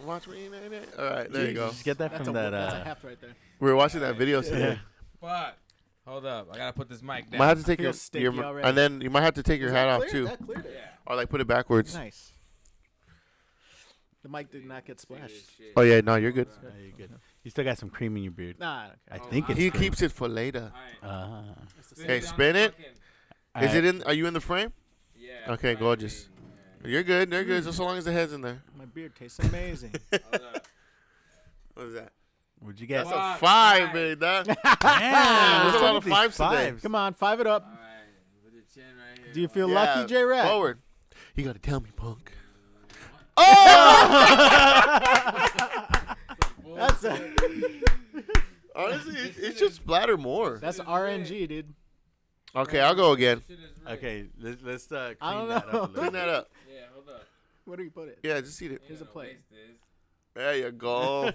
Watch me. All right, there you go. Just get that That's from a, that. that's a heft right there. We were watching that video today. Fuck. Hold up. I gotta put this mic You down. might have to take feel your sticky already. and then you might have to take your Was hat that off clear? too, That cleared it. Yeah. or like put it backwards. Nice. The mic did not get splashed. Oh yeah, no, you're good. Yeah, you're good. You still got some cream in your beard. Nah, I okay. think it's He cream. keeps it for later. Alright. Okay, spin it. Is it in? Are you in the frame? Yeah. Okay, gorgeous. You're good. They're good, just so long as the head's in there. My beard tastes amazing. What is that? What'd you get? That's a Fuck, 5, five. baby. That. Damn, There's a what's lot up of with these 5s today. fives? Come on, 5 it up. Alright. With your chin right here. Do you feel Yeah, lucky, J-Rat? Forward. You gotta tell me, punk. That's Honestly, it should splatter more. that's RNG, dude. Okay, I'll go again. Okay, let's clean I don't that up a know. little. Clean that up. Yeah, hold up. Where do you put it? Yeah, just eat it. Here's a plate. There you go.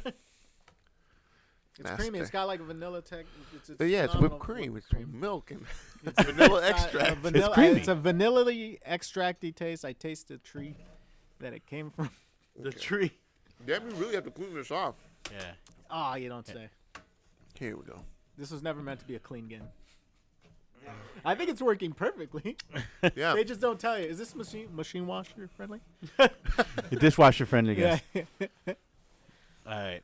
It's creamy. It's got like a vanilla tech. It's Yeah, it's whipped cream. It's milk and vanilla extract. Vanilla, It's creamy. It's a vanilla-y, extracty taste. I taste the tree that it came from. The tree. Yeah, we really have to clean this off. Yeah. Oh, you don't say. Here we go. This was never meant to be a clean game. I think it's working perfectly. Yeah. They just don't tell you. Is this machine washer friendly? Dishwasher friendly, guys. Yeah. All right.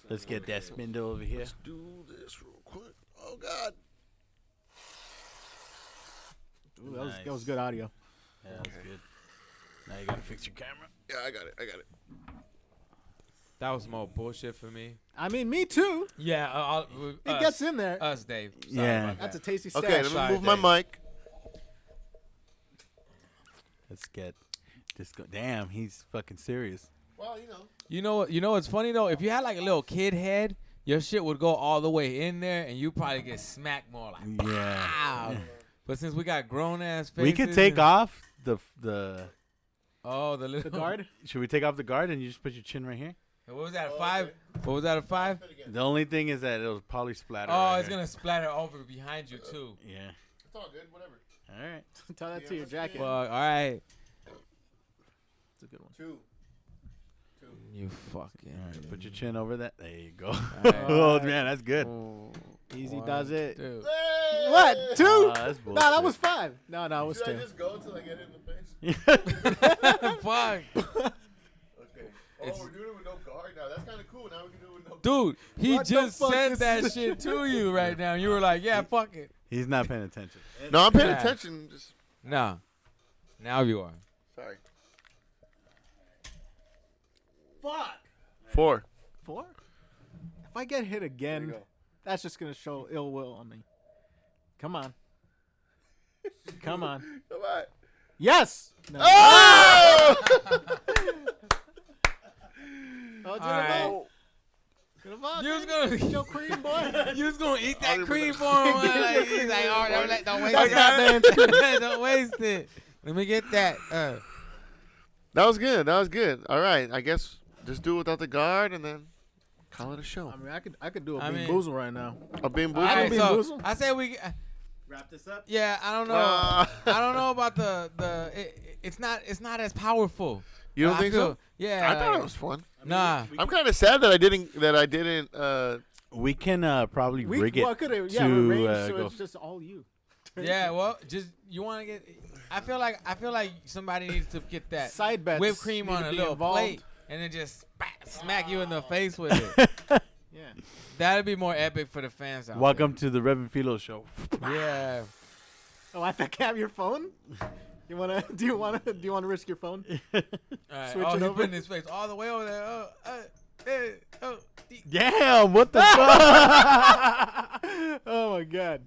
Let's get that spindle over here. Let's do this real quick. Oh, God. Ooh, that was good audio. Yeah, that's good. Now you gotta fix your camera. Yeah, I got it. That was more bullshit for me. I mean, me too. Yeah, It gets in there. Us, Dave. Sorry Yeah. about That's a that. tasty stash. Okay, let me Sorry, move my Dave. mic. Let's get this go. Damn, he's fucking serious. Well, You know what's funny though? If you had like a little kid head, your shit would go all the way in there, and you probably get smacked more like. Yeah. Pow. But since we got grown ass faces, We could take off the. Oh, the little The guard. Should we take off the guard and you just put your chin right here? What was that? A 5? What was that? A 5? The only thing is that it'll probably splatter. Oh, right it's here. gonna splatter over behind you too. Yeah. it's all good. Whatever. All right. Tell that to your jacket. Fuck. All right. It's a good one. 2. You fucking. All right. Put your chin over that. There you go. right. Oh man, that's good. Easy One, does it. two. What? 2? Oh, that's No, bullshit. that was 5. No, it was Should 2. I just go until I get it in the face? Fuck. Okay. Oh, It's- we're doing it with no guard now. That's kind of cool. Now we can do it with no guard. Dude, he What the just fuck? said This that is- shit to you right now. You were like, yeah, fuck it. He's not paying attention. No, I'm paying Yeah. attention. Just Nah. Now you are. sorry. Fuck. 4. 4? If I get hit again, There you go. that's just going to show ill will on me. Come on. Come on. Come on. Yes! No. Oh! Oh, to the Alright. ball. To the ball, You was baby. gonna- Your cream boy. You was gonna eat that I cream remember. for him. Like, he's like, oh, don't waste That's it. Don't waste it. Let me get that. That was good. That was good. All right. I guess just do it without the guard and then call it a show. I mean, I could do a I Bean mean- Boozle right now. A beam All boozle. right, Bean so Boozle? I say we. Wrap this up. Yeah, I don't know. I don't know about the. It's not as powerful. You don't I think feel- so? Yeah. I thought like- it was fun. Nah. I'm kind of sad that I didn't. We can probably rig it Well, could have, to arrange so go. it's just all you. Yeah. Well, just you want to get. I feel like somebody needs to get that Side bets whipped cream need on to a be little involved. plate and then just smack you in the face with it. Yeah. That'd be more epic for the fans out Welcome to the Reverend Filo show. there. Yeah. Oh, I think I have your phone. Do you wanna risk your phone? All right. Switch Oh, it he over. putting his face all the way over there. Damn! What the fuck? Oh my god.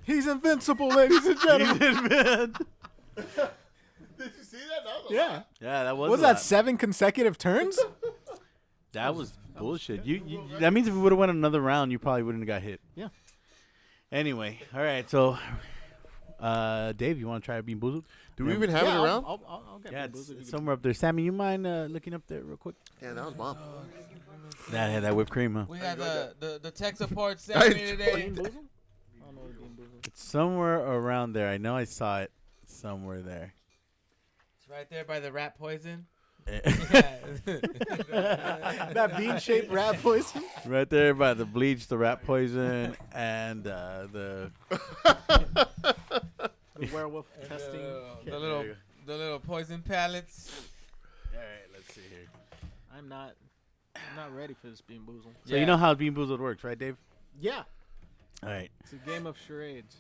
He's invincible, ladies and gentlemen. Did you see that? Yeah. Yeah, that was. Was a that lot. 7 consecutive turns? That was bullshit. You that means if we would have went another round, you probably wouldn't have got hit. Yeah. Anyway, all right. So, Dave, you want to try Bean Boozled? Do we even have Yeah, it around? I'll get Yeah, Bean Boozled if you it's somewhere up there. Sammy, you mind looking up there real quick? Yeah, that was bomb. That had that whipped cream, huh? We had the tech support I Sammy enjoyed today. Bean Boozled? I don't know what Bean Boozled. It's somewhere around there. I know I saw it somewhere there. It's right there by the rat poison. That bean-shaped rat poison. Right there by the bleach, the rat poison, and the. The werewolf And, testing. kit. the little poison pellets. All right, let's see here. I'm not ready for this Bean Boozled. So you know how Bean Boozled works, right, Dave? Yeah, All right. it's a game of charades.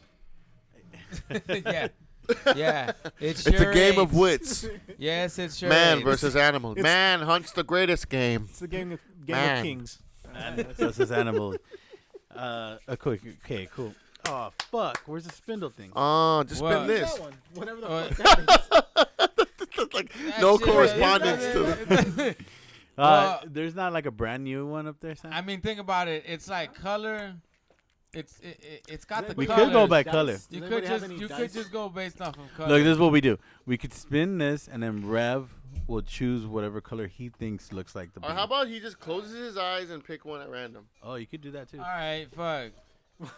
Yeah. Yeah. It's a game of charades. wits. Yes, it's sure. Man versus animal. it's- Man hunts the greatest game. It's the game of Man. kings. That's his animal. Okay, cool. Oh fuck! Where's the spindle thing? Oh, just Well, spin this. That one, whatever the Uh, fuck that is. Like That no shit- correspondence to the. Well, There's not like a brand new one up there, Sam? I mean, think about it. It's like color. It's got the We colors. could go by Dice. color. Does You anybody could have just any you dice? could just go based off of color. Look, this is what we do. We could spin this, and then Rev will choose whatever color he thinks looks like the Or bean. how about he just closes his eyes and pick one at random? Oh, you could do that too. All right, fuck.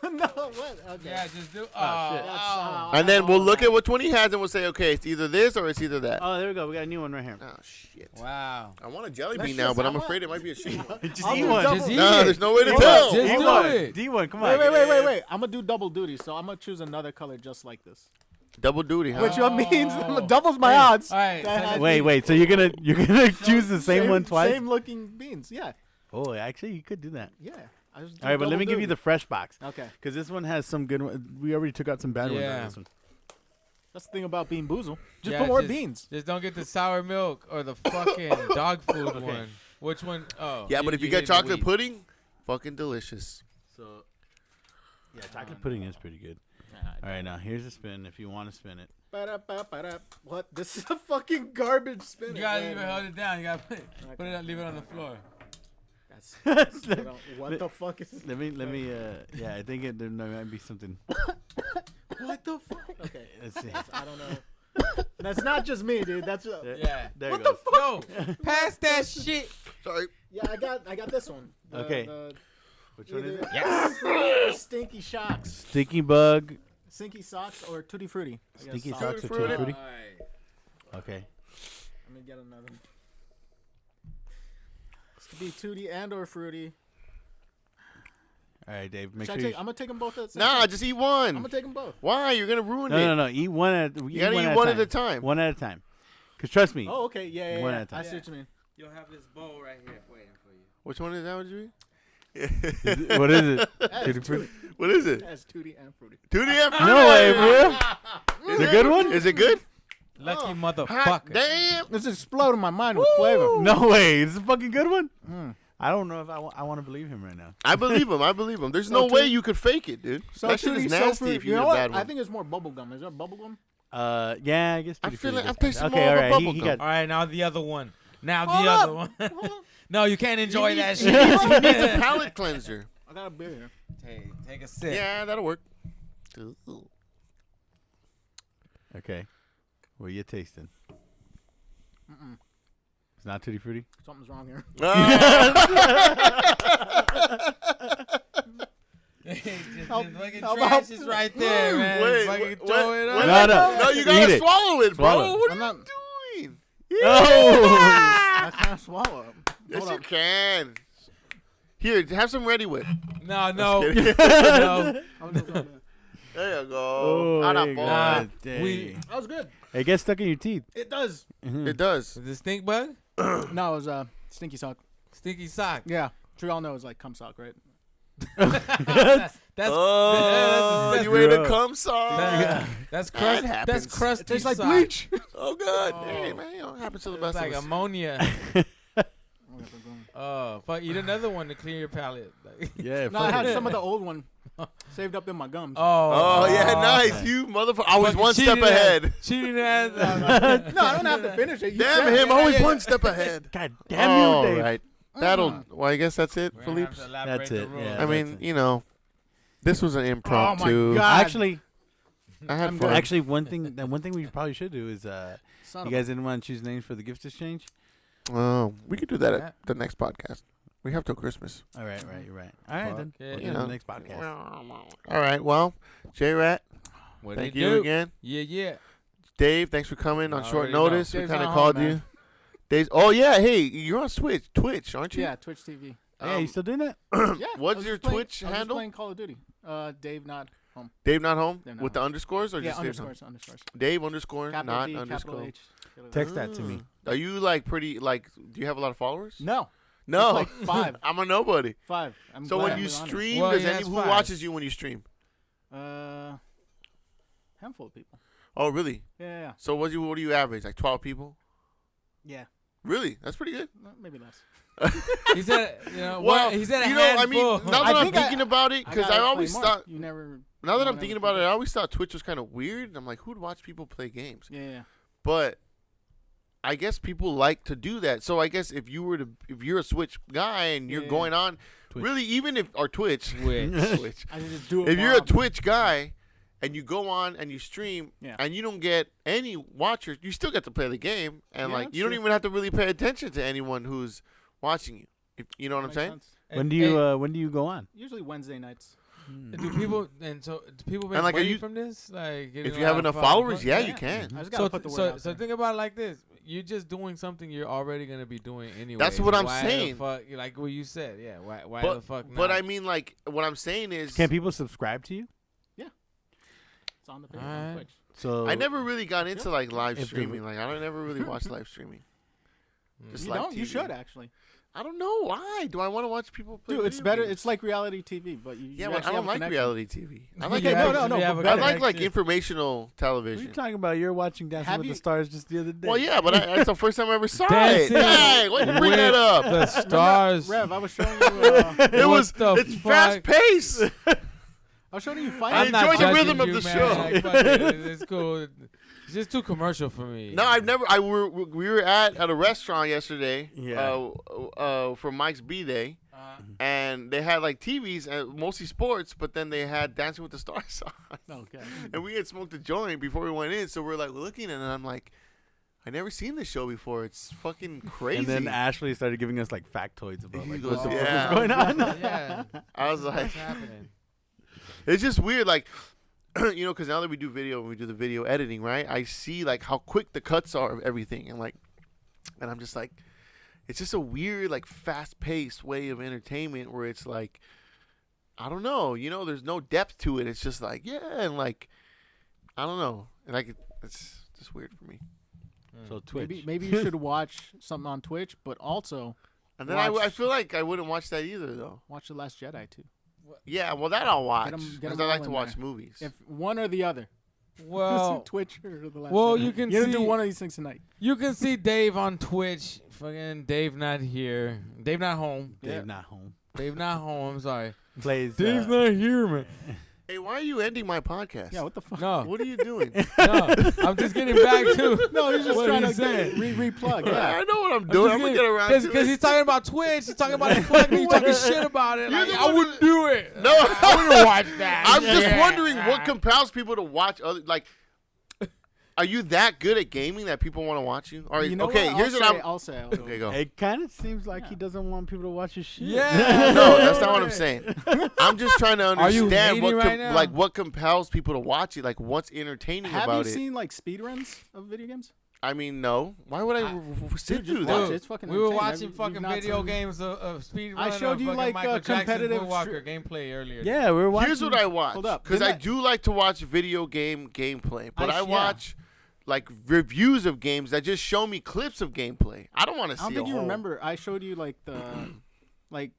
No, what? Okay. Yeah, just do. shit. That's, And then we'll look at which one he has and we'll say, okay, it's either this or it's either that. Oh, there we go. We got a new one right here. Oh, shit. Wow. I want a jelly Let's bean now, just- but I I'm want- afraid it might be a shitty one. Just I'll eat do one. double- Just eat Nah, it. there's no way to Hold tell. on, just do it. D1, come on. Wait. I'm gonna do double duty, so I'm gonna choose another color just like this. Double duty, huh? Which one means Oh. doubles my Hey, odds. all right, That so has Wait. So you're gonna choose the same one twice? Same looking beans. Yeah. Oh, actually, you could do that. Yeah. I just do All right, but let double me give you duty. the fresh box Okay. because this one has some good ones. We already took out some bad ones. Yeah. On this one. That's the thing about Bean Boozle. Just Yeah, put more just- beans. Just don't get the sour milk or the fucking dog food one. Which one? Oh. Yeah, but if you get hate the chocolate wheat. pudding, fucking delicious. So, yeah, chocolate pudding is pretty good. All right, now here's a spin if you want to spin it. Ba-da-ba-ba-da. What? This is a fucking garbage spinner. You gotta Wait a even hold minute. it down. You gotta put it, leave it on the floor. That's, what the fuck is this? Let me. Yeah, I think there might be something. What the fuck? Okay. Let's see. I don't know. That's not just me, dude. That's Yeah. There What it the goes. Yo, pass that shit. Sorry. yeah. I got this one. Okay. The Which one is either it? Yes. Fruity or Stinky Shocks. Sticky bug. Stinky Socks or Tutti Frutti. I guess Stinky socks. socks or Fruity. tutti frutti? Alright. Okay. Let me get another one. This could be Tutti and or Fruity. All right, Dave. Make I'm sure. gonna take them both at the same Nah, time. just eat I'm one. gonna take them both. Why? You're gonna ruin it. No. Eat one at. You gotta eat one at a time. One at a time. Cause trust me. Oh, okay. Yeah. One at a time. I see what you mean. You'll have this bowl right here waiting for you. Which one is that? What you mean? What is it? That is Tutti frutti? What is it? That's Tutti and Fruity. Tutti and No way, bro. Is The good one? Is it good? Lucky Hot motherfucker. damn. This exploded my mind with flavor. No way. This is a fucking good one. Mm. I don't know if I want to believe him right now. I believe him. I believe him. There's So no way Tutti- you could fake it, dude. So that shit Tutti, is so nasty fruity. if you know get a what? bad one. I think it's more bubble gum. Is there bubble gum? Yeah, I guess. I Tutti feel Frutti like I'm is kinda- tasting Okay, more all of a right. bubble He gum. got. All right, now the other one. Now Hold the up. other one. No, you can't enjoy that He shit. needs a palate cleanser. I got a beer here. Hey, take a sip. Yeah, that'll work. Ooh. Okay. What are you tasting? Mm-mm. It's not Tutti Frutti. Something's wrong here. Just How- fucking how trash about- is right there, man. Wait, Fucking wait, throw it wait. up. No, No, you gotta Eat it. swallow it, bro. Swallow. What are I'm you not- doing? Oh! I can't swallow it. Yes, Hold you on. can. Here, have some ready with. No, no, kidding. no. I'm just gonna- There you go. Oh, Atta there you boy. go. Nah, Dang. we- That was good. It gets stuck in your teeth. It does. It does. Is it stink bug? No, it was Stinky Sock. Stinky sock. Yeah. We all know it's like cum sock, right? That's Oh, that's- you ate a gross. cum song. that's That crust. happens. That's crusty It tastes like sock. bleach. Oh God, Oh. hey man, it happens to the It's best like of us. ammonia. Oh, fuck! Eat another one to clear your palate. Like- Yeah. No, I fuck had it. some of the old one saved up in my gums. Oh yeah, nice, okay. you motherfucker. Always Fucking one step cheating ass. ahead. Cheating ass. No, I don't have to finish it. You Damn said him, it. always one step ahead. God damn All you, Dave. right, that'll. Well, I guess that's it, We're gonna have Philippe. to elaborate That's the it, rules. yeah. I mean, that's it. you know, this was an impromptu. Oh my God. Actually, I had I'm fun. good. actually, one thing we probably should do is Son you of guys didn't want to choose names for the gift exchange. Oh, we could do that Yeah. at the next podcast. We have till Christmas. All right, you're right. All right, then. Fuck it. We'll do You it know. in the next podcast. All right. Well, J-Rat, What thank it you do? again. Yeah. Dave, thanks for coming on short Already know. notice. We Dave's kind of not called home, you. man. Dave's. Oh yeah, hey, you're on Twitch, aren't you? Yeah, Twitch TV. Yeah, you still doing that? Yeah. What's I was your just playing- Twitch I was just handle? playing Call of Duty. Dave not home. Dave not home Dave not with the home. underscores or Yeah, just Dave not- underscores. Dave underscore Capital not D, underscore. capital H. Text that to me. Are you like pretty like? Do you have a lot of followers? No, No, like 5. I'm a nobody. 5. I'm So glad when I'm you on it. stream, Well, does yeah, any it's who 5. watches you when you stream? Handful of people. Oh really? Yeah. So what do you average? Like 12 people? Yeah. Really? That's pretty good. Maybe less. He said, Well, well, he said a you know, I mean, handful. now that I I'm think I- thinking about it, because I gotta always play more. thought, You never. now that no I'm one thinking ever about it, did. I always thought Twitch was kind of weird. I'm like, who'd watch people play games? Yeah. But I guess people like to do that. So I guess if you're a Switch guy and you're going on, Twitch. really, even if or Twitch, Twitch. I just do it. If more you're a often. Twitch guy and you go on and you stream and you don't get any watchers, you still get to play the game, and like you don't even have to really pay attention to anyone who's watching you. If, you know what I'm saying? Sense. When do you go on? Usually Wednesday nights. Do people do people make like, money from this? Like, if you have enough followers, you can. I just gotta put the word out so there. think about it like this: you're just doing something you're already gonna be doing anyway. That's what I'm Why saying. The fuck, like what you said, yeah. Why But, the fuck not? but I mean, like, what I'm saying is, Can people subscribe to you? It's on the page Alright. on Twitch. So I never really got into like live If streaming. Like, I don't never really watch live streaming. Just You like don't? You TV. should actually. I don't know why. Do I want to watch people play? Dude, it's video better. games? It's like reality TV, but you Yeah, you but I actually don't have a like connection. reality TV. I like Yeah, no, we have a I like connection. informational what are television. you talking about? You're watching Dancing Have with you- the Stars just the other day. Well, yeah, but that's the first time I ever saw Dancing it. Dang, why you bring that up? The stars. Rev, I was showing you. It was. the It's fuck? fast paced. I was showing you I fighting. I'm not enjoy the judging rhythm of you, the man. show. Like, fuck it. It's cool. It's just too commercial for me. No, I've never. We were at a restaurant yesterday. Yeah. For Mike's B Day, Uh, and they had like TVs, mostly sports, but then they had Dancing with the Stars on. Okay. And we had smoked a joint before we went in, so we're like looking, and I'm like, I never seen this show before. It's fucking crazy. And then Ashley started giving us like factoids about He like goes, what the yeah. fuck is going on. yeah. I was like, What's happening? it's just weird, like, you know, because now that we do video and we do the video editing, right? I see like how quick the cuts are of everything, and I'm just like, it's just a weird, like, fast-paced way of entertainment where it's like, I don't know, you know, there's no depth to it. It's just like, yeah, and like, I don't know, and like, it's just weird for me. So Twitch. Maybe you should watch something on Twitch, but also And then I Watch- feel like I wouldn't watch that either, though. watch The Last Jedi too. Yeah, well, that I'll watch Get 'em because all I like to in watch there. movies. If one or the other, Well, Twitch or The Last well, Jedi. you can You gotta do see- one of these things tonight. you can see Dave on Twitch. Fucking Dave not here. Dave not home. Dave Yeah. not home. Dave not home. I'm sorry. Plays. Dave's not here, man. Hey, why are you ending my podcast? Yeah, what the fuck? No, What are you doing? no. I'm just getting back to. No, he's just What trying are to you saying? replug. Yeah, Yeah. I know what I'm doing. I'm gonna get around to because it. he's talking about Twitch. He's talking about it. Fucking, he's talking shit about it. You're Like, the I one wouldn't do it. No. I wouldn't watch that. I'm just Yeah. wondering what compels people to watch other like. Are you that good at gaming that people want to watch you? Or You know okay, what? here's what I'm. I'll say. Okay, go. It kind of seems like he Yeah. doesn't want people to watch his shit. Yeah. No, that's not what I'm saying. I'm just trying to Are you understand hating right now? like what compels people to watch it. Like what's entertaining Have about you it. seen like speedruns of video games? I mean, no. Why would I sit Dude, through just that? watch it. It's fucking We were entertaining. watching You've fucking not video seen- games of speed. I showed you, like, Michael competitive Jackson's Moonwalker gameplay earlier. Yeah, we were watching. Here's what I watch. Hold up. Because I Didn't do like to watch video game gameplay, but I yeah. watch like reviews of games that just show me clips of gameplay. I don't want to see. I don't think a you whole- remember. I showed you like the, like,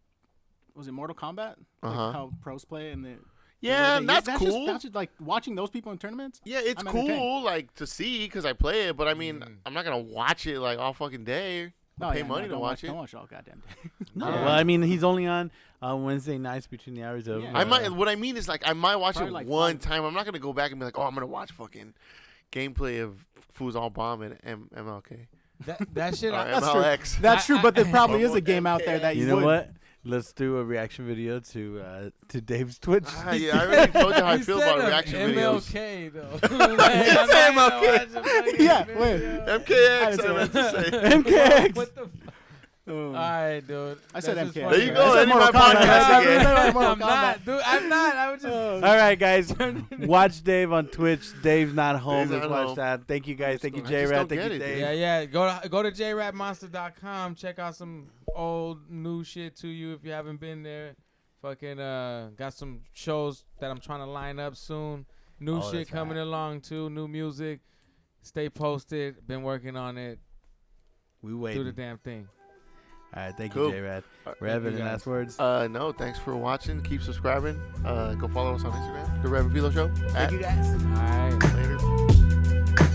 was it Mortal Kombat? Like Uh-huh. how pros play and the. Yeah, the- that's just, cool. that's just like watching those people in tournaments. Yeah, it's I'm cool, entertained. like to see because I play it. But I mean, Mm. I'm not gonna watch it like all fucking day. No, Pay yeah, money no, to don't watch it. Don't watch it all goddamn day. No, Yeah. well, I mean, he's only on Wednesday nights between the hours of. Yeah. I might. What I mean is like I might watch Probably it like one 5. time. I'm not gonna go back and be like, oh, I'm gonna watch fucking gameplay of Fools All Bomb and MLK That shit. or That's true. MLX. That's true, but there probably is Or a game out there that You you know would. what? Let's do a reaction video to Dave's Twitch. Yeah, I already told you how I He feel said about a reaction videos. MLK though. Yes, MLK. Yeah, wait. MKX, I meant to say. MKX. What the? Um, All right, dude. I said That's just MK. funny. There you go, I said ending Mortal my Kombat. podcast I again. said Mortal I'm not, dude. I'm not. I was just. All right, guys. Watch Dave on Twitch. Dave's not home. Dave's Let's not watch home. that. Thank you, guys. Thank you, I just J-Rat. don't Thank get you, it, Dave. Yeah. Go to jratmonster.com. Check out some old new shit to you if you haven't been there. Fucking got some shows that I'm trying to line up soon. New Oh, shit that's coming right. along too. New music. Stay posted. Been working on it. We wait. Do the damn thing. All right, thank Cool. you, J-Rat. Thank Rev, you, any guys. last words? No, thanks for watching. Keep subscribing. Go follow us on Instagram, The Rev and Filo Show. Thank you, guys. All right. Later.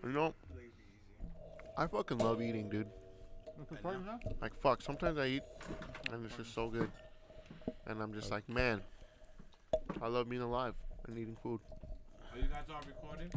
You know, I fucking love eating, dude. Like, fuck, sometimes I eat, and it's just so good. And I'm just like, man, I love being alive and eating food. Are you guys all recording?